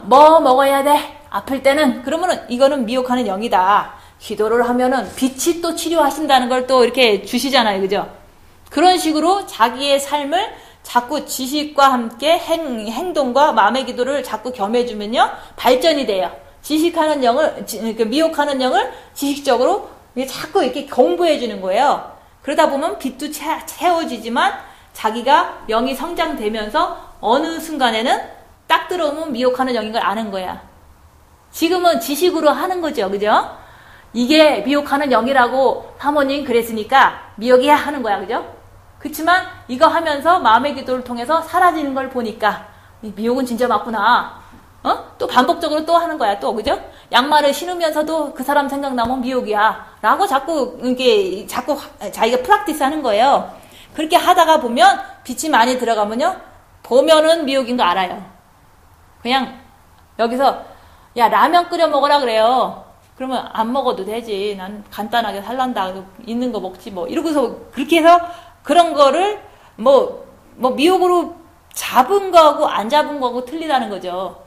뭐 먹어야 돼? 아플 때는? 그러면은 이거는 미혹하는 영이다. 기도를 하면은 빛이 또 치료하신다는 걸 또 이렇게 주시잖아요. 그죠? 그런 식으로 자기의 삶을 자꾸 지식과 함께 행동과 마음의 기도를 자꾸 겸해주면요, 발전이 돼요. 지식하는 영을, 미혹하는 영을 지식적으로 자꾸 이렇게 공부해주는 거예요. 그러다 보면 빛도 채워지지만 자기가 영이 성장되면서 어느 순간에는 딱 들어오면 미혹하는 영인 걸 아는 거야. 지금은 지식으로 하는 거죠. 그죠? 이게 미혹하는 영이라고 사모님 그랬으니까 미혹이야 하는 거야. 그죠? 그렇지만 이거 하면서 마음의 기도를 통해서 사라지는 걸 보니까 미혹은 진짜 맞구나. 또 반복적으로 또 하는 거야. 또 그죠? 양말을 신으면서도 그 사람 생각나면 미혹이야 라고 자꾸 자기가 프랙티스 하는 거예요. 그렇게 하다가 보면 빛이 많이 들어가면요, 보면은 미혹인 거 알아요. 그냥 여기서 야, 라면 끓여 먹으라 그래요. 그러면 안 먹어도 되지. 난 간단하게 살란다. 있는 거 먹지 뭐. 이러고서 그렇게 해서 그런 거를 뭐 미혹으로 잡은 거하고 안 잡은 거하고 틀리다는 거죠.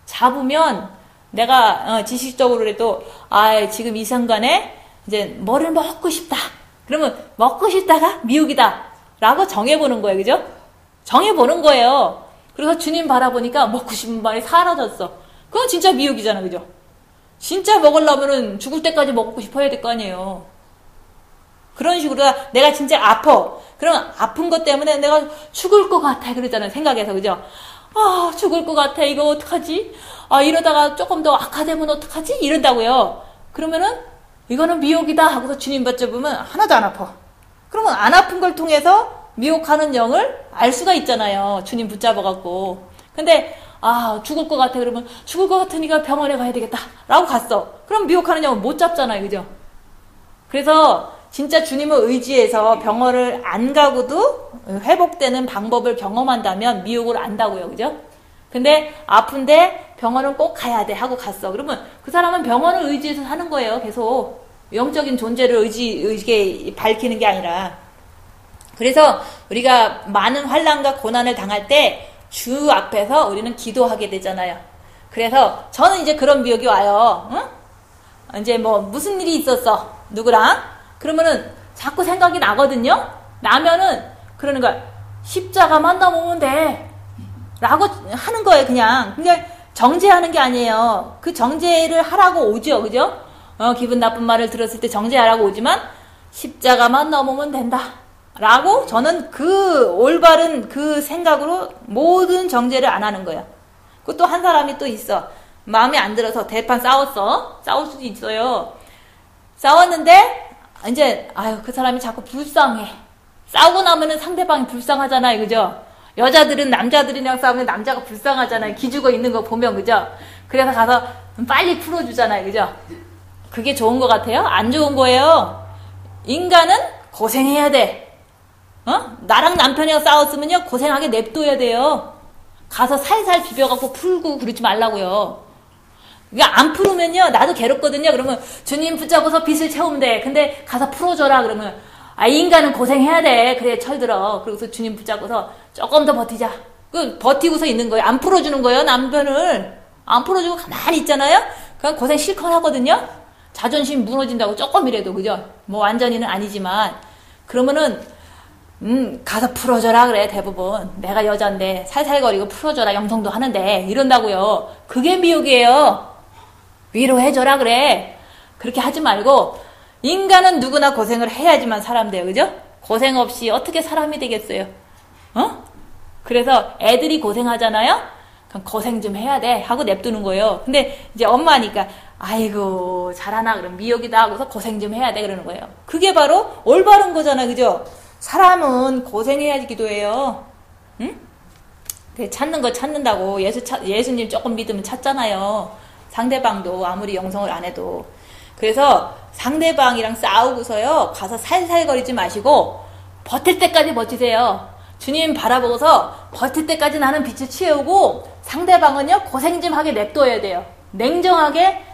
잡으면 내가 지식적으로라도 지금 이 순간에 이제 뭐를 먹고 싶다. 그러면 먹고 싶다가 미혹이다 라고 정해보는 거예요. 그죠? 정해보는 거예요. 그래서 주님 바라보니까 먹고 싶은 말이 사라졌어. 그건 진짜 미혹이잖아. 그죠? 진짜 먹으려면은 죽을 때까지 먹고 싶어야 될 거 아니에요. 그런 식으로 내가 진짜 아파. 그러면 아픈 것 때문에 내가 죽을 것 같아. 그러잖아요. 생각해서. 그죠? 죽을 것 같아. 이거 어떡하지? 이러다가 조금 더 악화되면 어떡하지? 이런다고요. 그러면은 이거는 미혹이다 하고서 주님 붙잡으면 하나도 안 아파. 그러면 안 아픈 걸 통해서 미혹하는 영을 알 수가 있잖아요. 주님 붙잡아갖고. 근데 죽을 것 같아. 그러면 죽을 것 같으니까 병원에 가야 되겠다 라고 갔어. 그럼 미혹하는 영은 못 잡잖아요. 그죠? 그래서 진짜 주님을 의지해서 병원을 안 가고도 회복되는 방법을 경험한다면 미혹을 안다고요. 그죠? 근데 아픈데 병원은 꼭 가야 돼 하고 갔어. 그러면 그 사람은 병원을 의지해서 사는 거예요. 계속 영적인 존재를 의지게 밝히는 게 아니라. 그래서 우리가 많은 환난과 고난을 당할 때 주 앞에서 우리는 기도하게 되잖아요. 그래서 저는 이제 그런 미혹이 와요. 이제 뭐 무슨 일이 있었어. 누구랑? 그러면은 자꾸 생각이 나거든요. 나면은 그러는 거야. 십자가만 넘으면 돼 라고 하는 거예요. 그냥. 그러니까 정죄하는 게 아니에요. 그 정죄를 하라고 오죠. 그죠? 기분 나쁜 말을 들었을 때 정죄하라고 오지만 십자가만 넘으면 된다 라고 저는 그 올바른 그 생각으로 모든 정죄를 안 하는 거예요. 그것도 한 사람이 또 있어. 마음에 안 들어서 대판 싸웠어. 싸울 수도 있어요. 싸웠는데 이제 그 사람이 자꾸 불쌍해. 싸우고 나면은 상대방이 불쌍하잖아요. 그죠? 여자들은 남자들이랑 싸우면 남자가 불쌍하잖아요. 기죽어 있는 거 보면. 그죠? 그래서 가서 빨리 풀어주잖아요. 그죠? 그게 좋은 것 같아요? 안 좋은 거예요. 인간은 고생해야 돼. 나랑 남편이랑 싸웠으면요, 고생하게 냅둬야 돼요. 가서 살살 비벼갖고 풀고 그러지 말라고요. 그러니까 안 풀으면요, 나도 괴롭거든요. 그러면 주님 붙잡아서 빚을 채우면 돼. 근데 가서 풀어줘라. 그러면 인간은 고생해야 돼. 그래 철들어. 그래서 주님 붙잡아서 조금 더 버티자. 버티고서 있는 거예요. 안 풀어주는 거예요. 남편을 안 풀어주고 가만히 있잖아요. 그냥 고생 실컷 하거든요. 자존심 무너진다고 조금이라도. 그죠? 뭐 완전히는 아니지만. 그러면은 가서 풀어줘라 그래. 대부분 내가 여잔데 살살거리고 풀어줘라. 영성도 하는데 이런다고요. 그게 미혹이에요. 위로해줘라 그래. 그렇게 하지 말고, 인간은 누구나 고생을 해야지만 사람 돼요. 그죠? 고생 없이 어떻게 사람이 되겠어요? 그래서 애들이 고생하잖아요. 그럼 고생 좀 해야 돼 하고 냅두는 거예요. 근데 이제 엄마니까 아이고 잘하나 그럼 미역이다 하고서 고생 좀 해야 돼 그러는 거예요. 그게 바로 올바른 거잖아. 그죠? 사람은 고생해야지 기도해요. 응? 찾는 거 찾는다고 예수님 조금 믿으면 찾잖아요. 상대방도 아무리 영성을 안 해도. 그래서 상대방이랑 싸우고서요, 가서 살살거리지 마시고, 버틸 때까지 버티세요. 주님 바라보고서 버틸 때까지 나는 빛을 채우고, 상대방은요, 고생 좀 하게 냅둬야 돼요. 냉정하게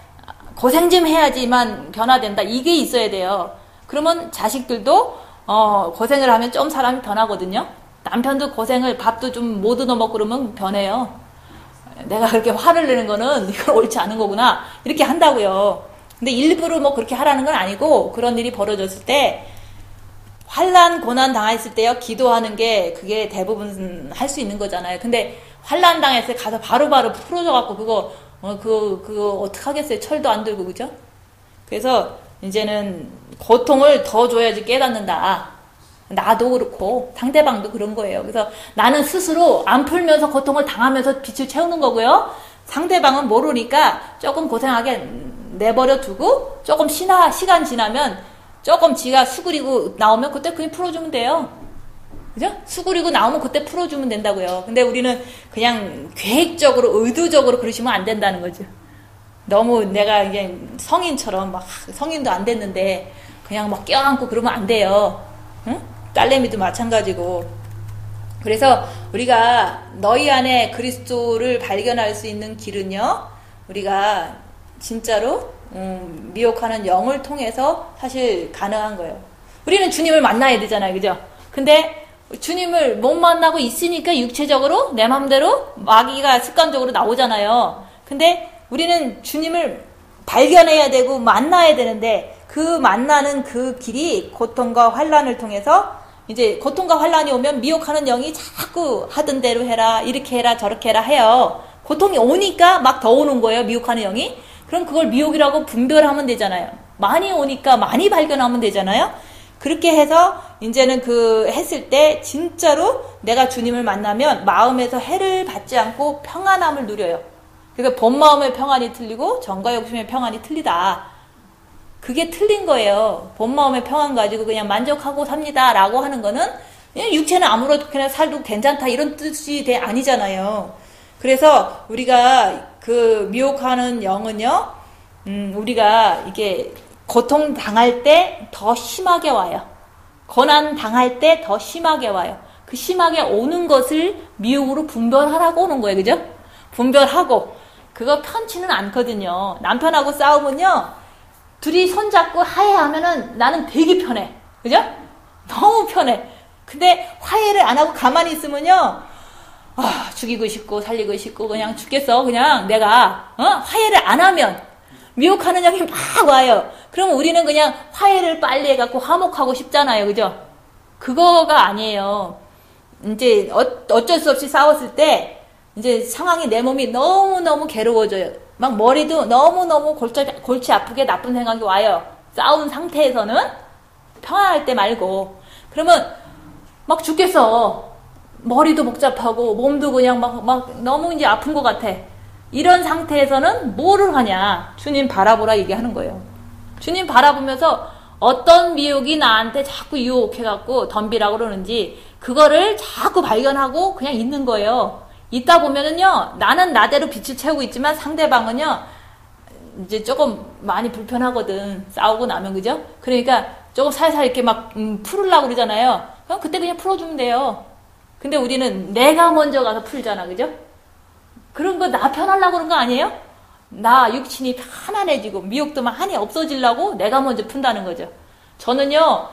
고생 좀 해야지만 변화된다. 이게 있어야 돼요. 그러면 자식들도, 고생을 하면 좀 사람이 변하거든요. 남편도 고생을, 밥도 좀 못 얻어먹고 그러면 변해요. 내가 그렇게 화를 내는 거는 이건 옳지 않은 거구나. 이렇게 한다고요. 근데 일부러 뭐 그렇게 하라는 건 아니고, 그런 일이 벌어졌을 때, 환난 고난 당했을 때요, 기도하는 게 그게 대부분 할 수 있는 거잖아요. 근데 환난 당했을 때 가서 바로바로 풀어져 갖고 그거 어떡하겠어요. 철도 안 들고, 그죠? 그래서 이제는 고통을 더 줘야지 깨닫는다. 나도 그렇고 상대방도 그런 거예요. 그래서 나는 스스로 안 풀면서 고통을 당하면서 빛을 채우는 거고요. 상대방은 모르니까 조금 고생하게 내버려 두고 조금 시간 지나면 조금 지가 수그리고 나오면 그때 그냥 풀어주면 돼요. 그죠? 수그리고 나오면 그때 풀어주면 된다고요. 근데 우리는 그냥 계획적으로 의도적으로 그러시면 안 된다는 거죠. 너무 내가 이게 성인처럼 막 성인도 안 됐는데 그냥 막 껴안고 그러면 안 돼요. 응? 딸내미도 마찬가지고. 그래서 우리가 너희 안에 그리스도를 발견할 수 있는 길은요, 우리가 진짜로 미혹하는 영을 통해서 사실 가능한 거예요. 우리는 주님을 만나야 되잖아요, 그죠? 근데 주님을 못 만나고 있으니까 육체적으로 내 맘대로 마귀가 습관적으로 나오잖아요. 근데 우리는 주님을 발견해야 되고 만나야 되는데, 그 만나는 그 길이 고통과 환난을 통해서, 이제 고통과 환난이 오면 미혹하는 영이 자꾸 하던 대로 해라, 이렇게 해라, 저렇게 해라 해요. 고통이 오니까 막 더 오는 거예요, 미혹하는 영이. 그럼 그걸 미혹이라고 분별하면 되잖아요. 많이 오니까 많이 발견하면 되잖아요. 그렇게 해서 이제는 했을 때 진짜로 내가 주님을 만나면 마음에서 해를 받지 않고 평안함을 누려요. 그러니까 본 마음의 평안이 틀리고 정과 욕심의 평안이 틀리다. 그게 틀린 거예요. 본 마음의 평안 가지고 그냥 만족하고 삽니다 라고 하는 거는 그냥 육체는 아무렇게나 살도 괜찮다 이런 뜻이 아니잖아요. 그래서 우리가 미혹하는 영은요, 우리가 이게 고통 당할 때 더 심하게 와요. 고난 당할 때 더 심하게 와요. 그 심하게 오는 것을 미혹으로 분별하라고 오는 거예요. 그죠? 분별하고. 그거 편치는 않거든요. 남편하고 싸우면요, 둘이 손잡고 화해하면은 나는 되게 편해. 그죠? 너무 편해. 근데 화해를 안 하고 가만히 있으면요, 죽이고 싶고 살리고 싶고 그냥 죽겠어. 그냥 내가 화해를 안 하면 미혹하는 영이 막 와요. 그러면 우리는 그냥 화해를 빨리 해갖고 화목하고 싶잖아요. 그죠? 그거가 아니에요. 이제 어쩔 수 없이 싸웠을 때 이제 상황이 내 몸이 너무너무 괴로워져요. 막 머리도 너무너무 골치 아프게 나쁜 생각이 와요. 싸운 상태에서는 평안할 때 말고. 그러면 막 죽겠어. 머리도 복잡하고 몸도 그냥 막 너무 이제 아픈 것 같아. 이런 상태에서는 뭐를 하냐? 주님 바라보라 얘기하는 거예요. 주님 바라보면서 어떤 미혹이 나한테 자꾸 유혹해갖고 덤비라고 그러는지 그거를 자꾸 발견하고 그냥 있는 거예요. 있다 보면은요, 나는 나대로 빛을 채우고 있지만 상대방은요, 이제 조금 많이 불편하거든. 싸우고 나면, 그죠? 그러니까 조금 살살 이렇게 막 풀으려고 그러잖아요. 그럼 그때 그냥 풀어주면 돼요. 근데 우리는 내가 먼저 가서 풀잖아, 그죠? 그런 거 나 편하려고 그런 거 아니에요? 나 육신이 편안해지고 미혹도 많이 없어지려고 내가 먼저 푼다는 거죠. 저는요,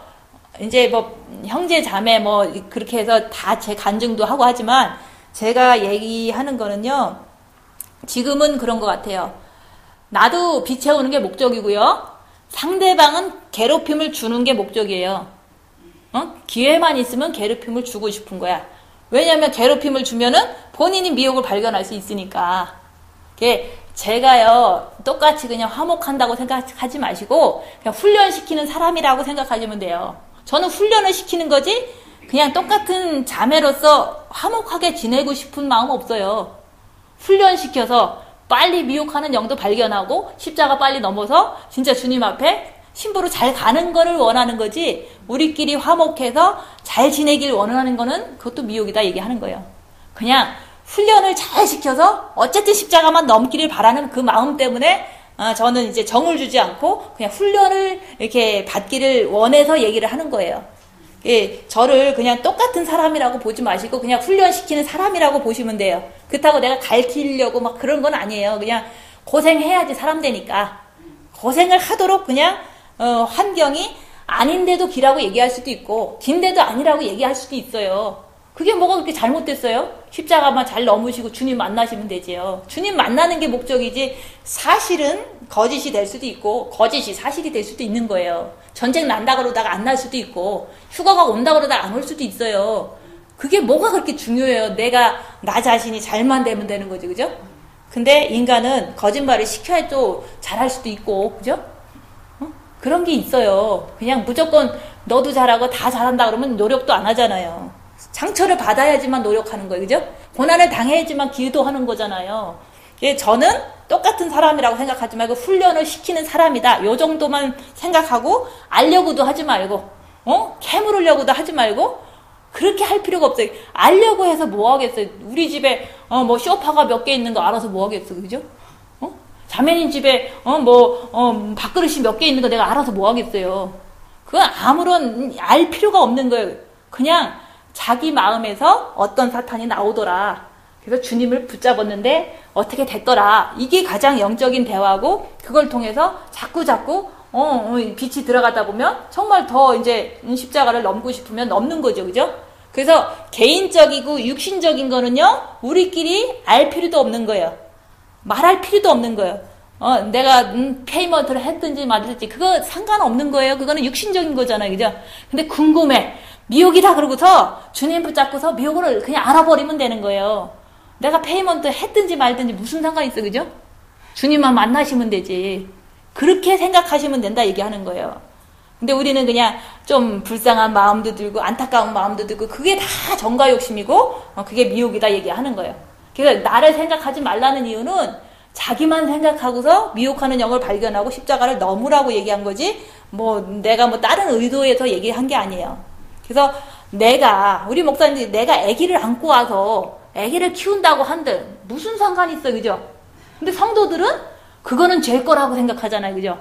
이제 뭐 형제 자매 뭐 그렇게 해서 다 제 간증도 하고 하지만 제가 얘기하는 거는요, 지금은 그런 것 같아요. 나도 빛 채우는 게 목적이고요, 상대방은 괴롭힘을 주는 게 목적이에요. 기회만 있으면 괴롭힘을 주고 싶은 거야. 왜냐면 괴롭힘을 주면은 본인이 미혹을 발견할 수 있으니까. 제가요, 똑같이 그냥 화목한다고 생각하지 마시고 그냥 훈련시키는 사람이라고 생각하시면 돼요. 저는 훈련을 시키는 거지 그냥 똑같은 자매로서 화목하게 지내고 싶은 마음 없어요. 훈련시켜서 빨리 미혹하는 영도 발견하고 십자가 빨리 넘어서 진짜 주님 앞에 신부로 잘 가는 거를 원하는 거지, 우리끼리 화목해서 잘 지내길 원하는 거는 그것도 미혹이다 얘기하는 거예요. 그냥 훈련을 잘 시켜서 어쨌든 십자가만 넘기를 바라는 그 마음 때문에 저는 이제 정을 주지 않고 그냥 훈련을 이렇게 받기를 원해서 얘기를 하는 거예요. 예, 저를 그냥 똑같은 사람이라고 보지 마시고 그냥 훈련시키는 사람이라고 보시면 돼요. 그렇다고 내가 가르치려고 막 그런 건 아니에요. 그냥 고생해야지 사람 되니까. 고생을 하도록 그냥 환경이 아닌데도 기라고 얘기할 수도 있고 긴데도 아니라고 얘기할 수도 있어요. 그게 뭐가 그렇게 잘못됐어요? 십자가만 잘 넘으시고 주님 만나시면 되지요. 주님 만나는 게 목적이지 사실은 거짓이 될 수도 있고 거짓이 사실이 될 수도 있는 거예요. 전쟁 난다 그러다가 안 날 수도 있고 휴가가 온다 그러다가 안 올 수도 있어요. 그게 뭐가 그렇게 중요해요. 내가 나 자신이 잘만 되면 되는 거지, 그죠? 근데 인간은 거짓말을 시켜야 또 잘할 수도 있고, 그죠? 그런 게 있어요. 그냥 무조건 너도 잘하고 다 잘한다 그러면 노력도 안 하잖아요. 상처를 받아야지만 노력하는 거예요. 그죠? 고난을 당해야지만 기도하는 거잖아요. 저는 똑같은 사람이라고 생각하지 말고 훈련을 시키는 사람이다. 요 정도만 생각하고 알려고도 하지 말고 캐물으려고도 하지 말고 그렇게 할 필요가 없어요. 알려고 해서 뭐 하겠어요. 우리 집에 뭐 소파가 몇 개 있는 거 알아서 뭐 하겠어. 그죠? 자매님 집에 밥그릇이 몇 개 있는 거 내가 알아서 뭐 하겠어요. 그건 아무런 알 필요가 없는 거예요. 그냥 자기 마음에서 어떤 사탄이 나오더라. 그래서 주님을 붙잡았는데 어떻게 됐더라. 이게 가장 영적인 대화고 그걸 통해서 자꾸 빛이 들어가다 보면 정말 더 이제 십자가를 넘고 싶으면 넘는 거죠. 그죠? 그래서 개인적이고 육신적인 거는요. 우리끼리 알 필요도 없는 거예요. 말할 필요도 없는 거예요. 내가 페이먼트를 했든지 말든지 그거 상관없는 거예요. 그거는 육신적인 거잖아요. 그죠? 근데 궁금해. 미혹이다 그러고서 주님 붙잡고서 미혹을 그냥 알아버리면 되는 거예요. 내가 페이먼트 했든지 말든지 무슨 상관이 있어. 그죠? 주님만 만나시면 되지. 그렇게 생각하시면 된다 얘기하는 거예요. 근데 우리는 그냥 좀 불쌍한 마음도 들고 안타까운 마음도 들고 그게 다 정과 욕심이고 그게 미혹이다 얘기하는 거예요. 그래서 나를 생각하지 말라는 이유는 자기만 생각하고서 미혹하는 영을 발견하고 십자가를 넘으라고 얘기한 거지 내가 다른 의도에서 얘기한 게 아니에요. 그래서 우리 목사님들이 내가 아기를 안고 와서 아기를 키운다고 한들 무슨 상관이 있어. 그죠? 근데 성도들은 그거는 죄 거라고 생각하잖아요. 그죠?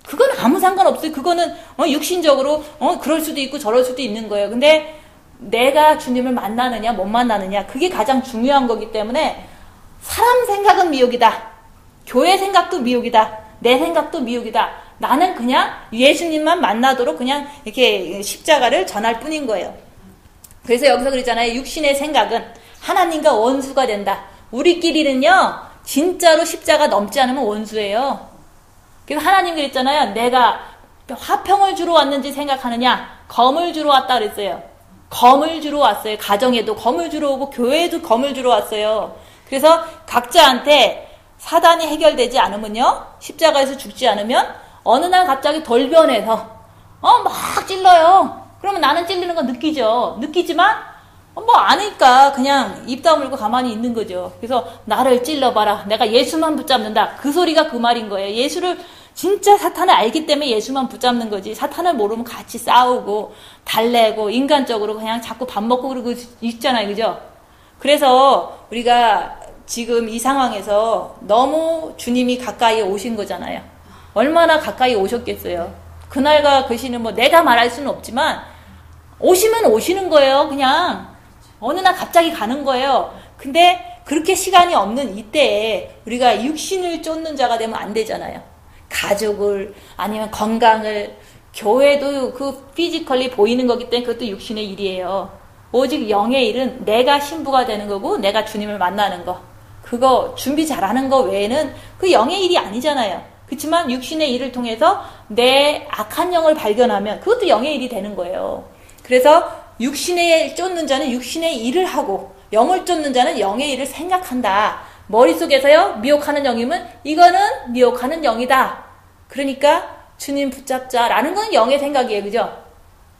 그건 아무 상관없어요. 그거는 육신적으로 그럴 수도 있고 저럴 수도 있는 거예요. 근데 내가 주님을 만나느냐 못 만나느냐 그게 가장 중요한 거기 때문에 사람 생각은 미혹이다. 교회 생각도 미혹이다. 내 생각도 미혹이다. 나는 그냥 예수님만 만나도록 그냥 이렇게 십자가를 전할 뿐인 거예요. 그래서 여기서 그랬잖아요. 육신의 생각은 하나님과 원수가 된다. 우리끼리는요. 진짜로 십자가 넘지 않으면 원수예요. 그래서 하나님 그랬잖아요. 내가 화평을 주러 왔는지 생각하느냐. 검을 주러 왔다 그랬어요. 검을 주러 왔어요. 가정에도 검을 주러 오고 교회에도 검을 주러 왔어요. 그래서 각자한테 사단이 해결되지 않으면요. 십자가에서 죽지 않으면 어느 날 갑자기 돌변해서 막 찔러요. 그러면 나는 찔리는 거 느끼죠. 느끼지만 아니까 그냥 입 다물고 가만히 있는 거죠. 그래서 나를 찔러봐라. 내가 예수만 붙잡는다. 그 소리가 그 말인 거예요. 예수를 진짜 사탄을 알기 때문에 예수만 붙잡는 거지. 사탄을 모르면 같이 싸우고 달래고 인간적으로 그냥 자꾸 밥 먹고 그러고 있잖아요. 그죠? 그래서 우리가 지금 이 상황에서 너무 주님이 가까이 오신 거잖아요. 얼마나 가까이 오셨겠어요. 그날과 그 시는 내가 말할 수는 없지만 오시면 오시는 거예요. 그냥 어느 날 갑자기 가는 거예요. 근데 그렇게 시간이 없는 이때에 우리가 육신을 쫓는 자가 되면 안 되잖아요. 가족을 아니면 건강을 교회도 그 피지컬리 보이는 거기 때문에 그것도 육신의 일이에요. 오직 영의 일은 내가 신부가 되는 거고 내가 주님을 만나는 거. 그거 준비 잘하는 거 외에는 그 영의 일이 아니잖아요. 그렇지만 육신의 일을 통해서 내 악한 영을 발견하면 그것도 영의 일이 되는 거예요. 그래서 육신에 쫓는 자는 육신의 일을 하고 영을 쫓는 자는 영의 일을 생각한다. 머릿속에서요. 미혹하는 영이면 이거는 미혹하는 영이다. 그러니까 주님 붙잡자라는 건 영의 생각이에요. 그죠?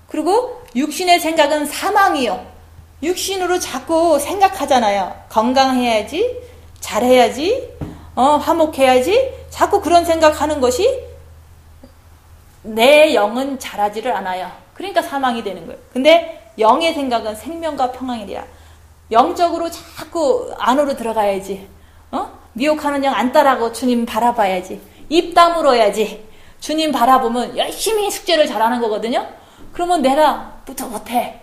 그리고 육신의 생각은 사망이요. 육신으로 자꾸 생각하잖아요. 건강해야지, 잘해야지, 화목해야지. 자꾸 그런 생각하는 것이 내 영은 잘하지를 않아요. 그러니까 사망이 되는 거예요. 근데 영의 생각은 생명과 평안이라. 영적으로 자꾸 안으로 들어가야지. 미혹하는 영 안 따라가고 주님 바라봐야지. 입 다물어야지. 주님 바라보면 열심히 숙제를 잘하는 거거든요. 그러면 내가 뿌듯해.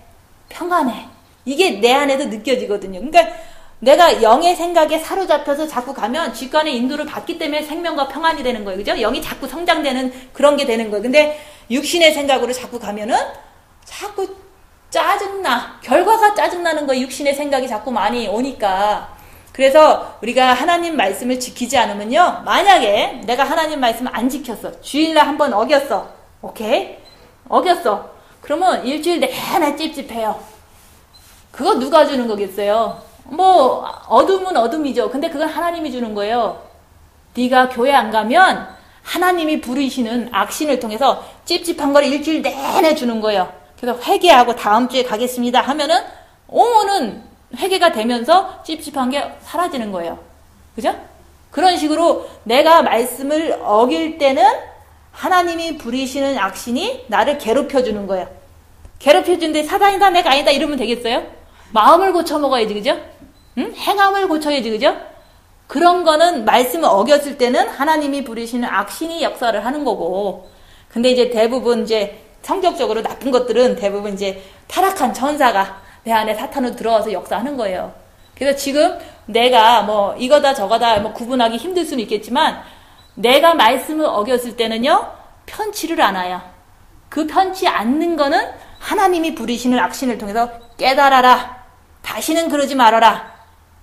평안해. 이게 내 안에도 느껴지거든요. 그러니까 내가 영의 생각에 사로잡혀서 자꾸 가면 직관의 인도를 받기 때문에 생명과 평안이 되는 거예요. 그죠? 영이 자꾸 성장되는 그런 게 되는 거예요. 근데 육신의 생각으로 자꾸 가면은 자꾸 짜증나. 결과가 짜증나는 거예요. 육신의 생각이 자꾸 많이 오니까. 그래서 우리가 하나님 말씀을 지키지 않으면요. 만약에 내가 하나님 말씀을 안 지켰어. 주일날 한번 어겼어. 오케이? 어겼어. 그러면 일주일 내내 찝찝해요. 그거 누가 주는 거겠어요? 뭐 어둠은 어둠이죠. 근데 그건 하나님이 주는 거예요. 네가 교회 안 가면 하나님이 부르시는 악신을 통해서 찝찝한 걸 일주일 내내 주는 거예요. 그래서 회개하고 다음 주에 가겠습니다 하면은 오면은 회개가 되면서 찝찝한 게 사라지는 거예요. 그죠? 그런 식으로 내가 말씀을 어길 때는 하나님이 부리시는 악신이 나를 괴롭혀주는 거예요. 괴롭혀주는데 사단이다 내가 아니다 이러면 되겠어요? 마음을 고쳐 먹어야지. 그죠? 응? 행함을 고쳐야지. 그죠? 그런 거는 말씀을 어겼을 때는 하나님이 부리시는 악신이 역사를 하는 거고, 근데 이제 대부분 이제 성격적으로 나쁜 것들은 대부분 이제 타락한 천사가 내 안에 사탄으로 들어와서 역사하는 거예요. 그래서 지금 내가 뭐 이거다 저거다 뭐 구분하기 힘들 수는 있겠지만 내가 말씀을 어겼을 때는요 편치를 않아요. 그 편치 않는 거는 하나님이 부리시는 악신을 통해서 깨달아라. 다시는 그러지 말아라.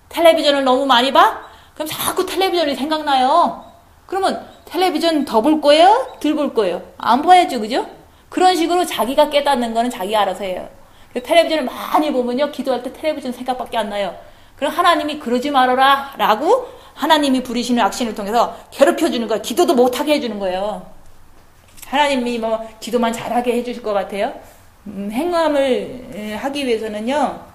텔레비전을 너무 많이 봐? 그럼 자꾸 텔레비전이 생각나요. 그러면 텔레비전 더 볼 거예요? 덜 볼 거예요? 안 봐야죠. 그죠? 그런 식으로 자기가 깨닫는 거는 자기가 알아서 해요. 텔레비전을 많이 보면요. 기도할 때 텔레비전 생각밖에 안 나요. 그럼 하나님이 그러지 말아라 라고 하나님이 부리시는 악신을 통해서 괴롭혀주는 거예요. 기도도 못하게 해주는 거예요. 하나님이 뭐 기도만 잘하게 해주실 것 같아요. 행함을 하기 위해서는요.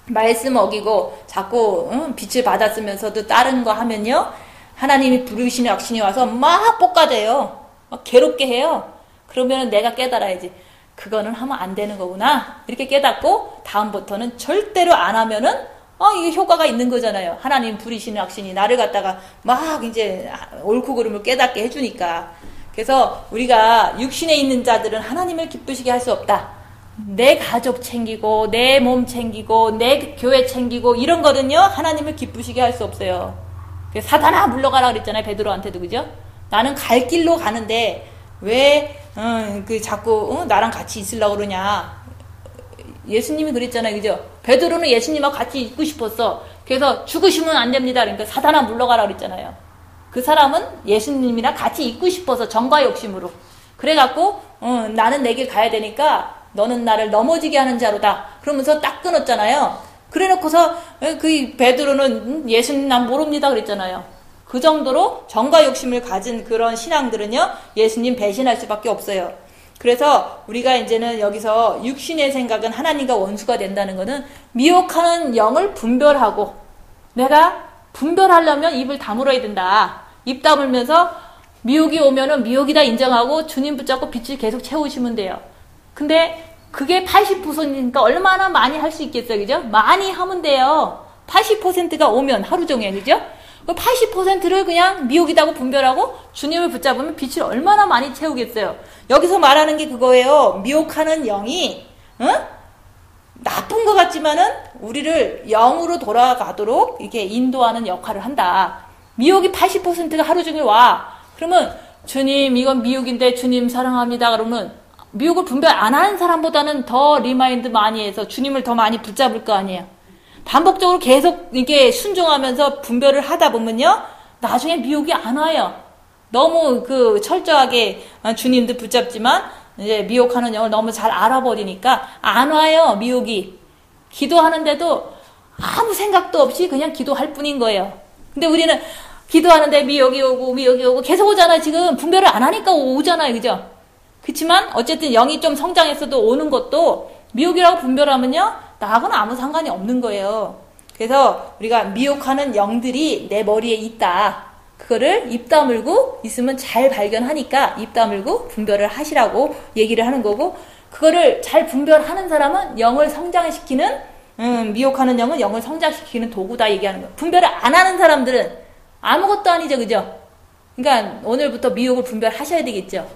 말씀 어기고 자꾸 빛을 받았으면서도 다른 거 하면요. 하나님이 부르시는 악신이 와서 막 볶아대요. 막 괴롭게 해요. 그러면 내가 깨달아야지. 그거는 하면 안 되는 거구나. 이렇게 깨닫고 다음부터는 절대로 안 하면은 이게 효과가 있는 거잖아요. 하나님 부리시는 악신이 나를 갖다가 막 이제 옳고 그름을 깨닫게 해주니까. 그래서 우리가 육신에 있는 자들은 하나님을 기쁘시게 할 수 없다. 내 가족 챙기고 내 몸 챙기고 내 교회 챙기고 이런 거는요 하나님을 기쁘시게 할 수 없어요. 사단아 물러가라 그랬잖아요. 베드로한테도. 그죠? 나는 갈 길로 가는데 왜 자꾸 나랑 같이 있으려고 그러냐. 예수님이 그랬잖아요. 그죠? 베드로는 예수님하고 같이 있고 싶었어. 그래서 죽으시면 안 됩니다. 그러니까 사단아 물러가라 그랬잖아요. 그 사람은 예수님이랑 같이 있고 싶어서 정과 욕심으로. 그래갖고 나는 내 길 가야 되니까 너는 나를 넘어지게 하는 자로다. 그러면서 딱 끊었잖아요. 그래놓고서 그 베드로는 예수님 난 모릅니다 그랬잖아요. 그 정도로 정과 욕심을 가진 그런 신앙들은요 예수님 배신할 수밖에 없어요. 그래서 우리가 이제는 여기서 육신의 생각은 하나님과 원수가 된다는 것은 미혹하는 영을 분별하고, 내가 분별하려면 입을 다물어야 된다. 입 다물면서 미혹이 오면은 미혹이다 인정하고 주님 붙잡고 빛을 계속 채우시면 돼요. 근데 그게 80%니까 얼마나 많이 할 수 있겠어요. 그죠? 많이 하면 돼요. 80%가 오면 하루 종일. 그죠? 80%를 그냥 미혹이다고 분별하고 주님을 붙잡으면 빛을 얼마나 많이 채우겠어요. 여기서 말하는 게 그거예요. 미혹하는 영이 나쁜 것 같지만은 우리를 영으로 돌아가도록 이렇게 인도하는 역할을 한다. 미혹이 80%가 하루 종일 와. 그러면 주님 이건 미혹인데 주님 사랑합니다. 그러면 미혹을 분별 안 하는 사람보다는 더 리마인드 많이 해서 주님을 더 많이 붙잡을 거 아니에요. 반복적으로 계속 이게 순종하면서 분별을 하다 보면요 나중에 미혹이 안 와요. 너무 철저하게 주님도 붙잡지만 이제 미혹하는 영을 너무 잘 알아버리니까 안 와요. 미혹이. 기도하는데도 아무 생각도 없이 그냥 기도할 뿐인 거예요. 근데 우리는 기도하는데 미혹이 오고 계속 오잖아요. 지금 분별을 안 하니까 오잖아요. 그죠? 그렇지만 어쨌든 영이 좀 성장했어도 오는 것도 미혹이라고 분별하면요 나하고는 아무 상관이 없는 거예요. 그래서 우리가 미혹하는 영들이 내 머리에 있다. 그거를 입 다물고 있으면 잘 발견하니까 입 다물고 분별을 하시라고 얘기를 하는 거고, 그거를 잘 분별하는 사람은 영을 성장시키는 미혹하는 영은 영을 성장시키는 도구다 얘기하는 거예요. 분별을 안 하는 사람들은 아무것도 아니죠, 그죠? 그러니까 오늘부터 미혹을 분별하셔야 되겠죠.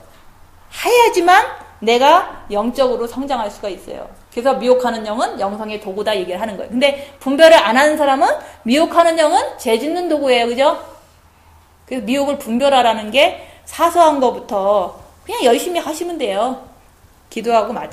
해야지만 내가 영적으로 성장할 수가 있어요. 그래서 미혹하는 영은 영성의 도구다 얘기를 하는 거예요. 근데 분별을 안 하는 사람은 미혹하는 영은 죄 짓는 도구예요, 그죠? 그래서 미혹을 분별하라는 게 사소한 것부터 그냥 열심히 하시면 돼요. 기도하고 마치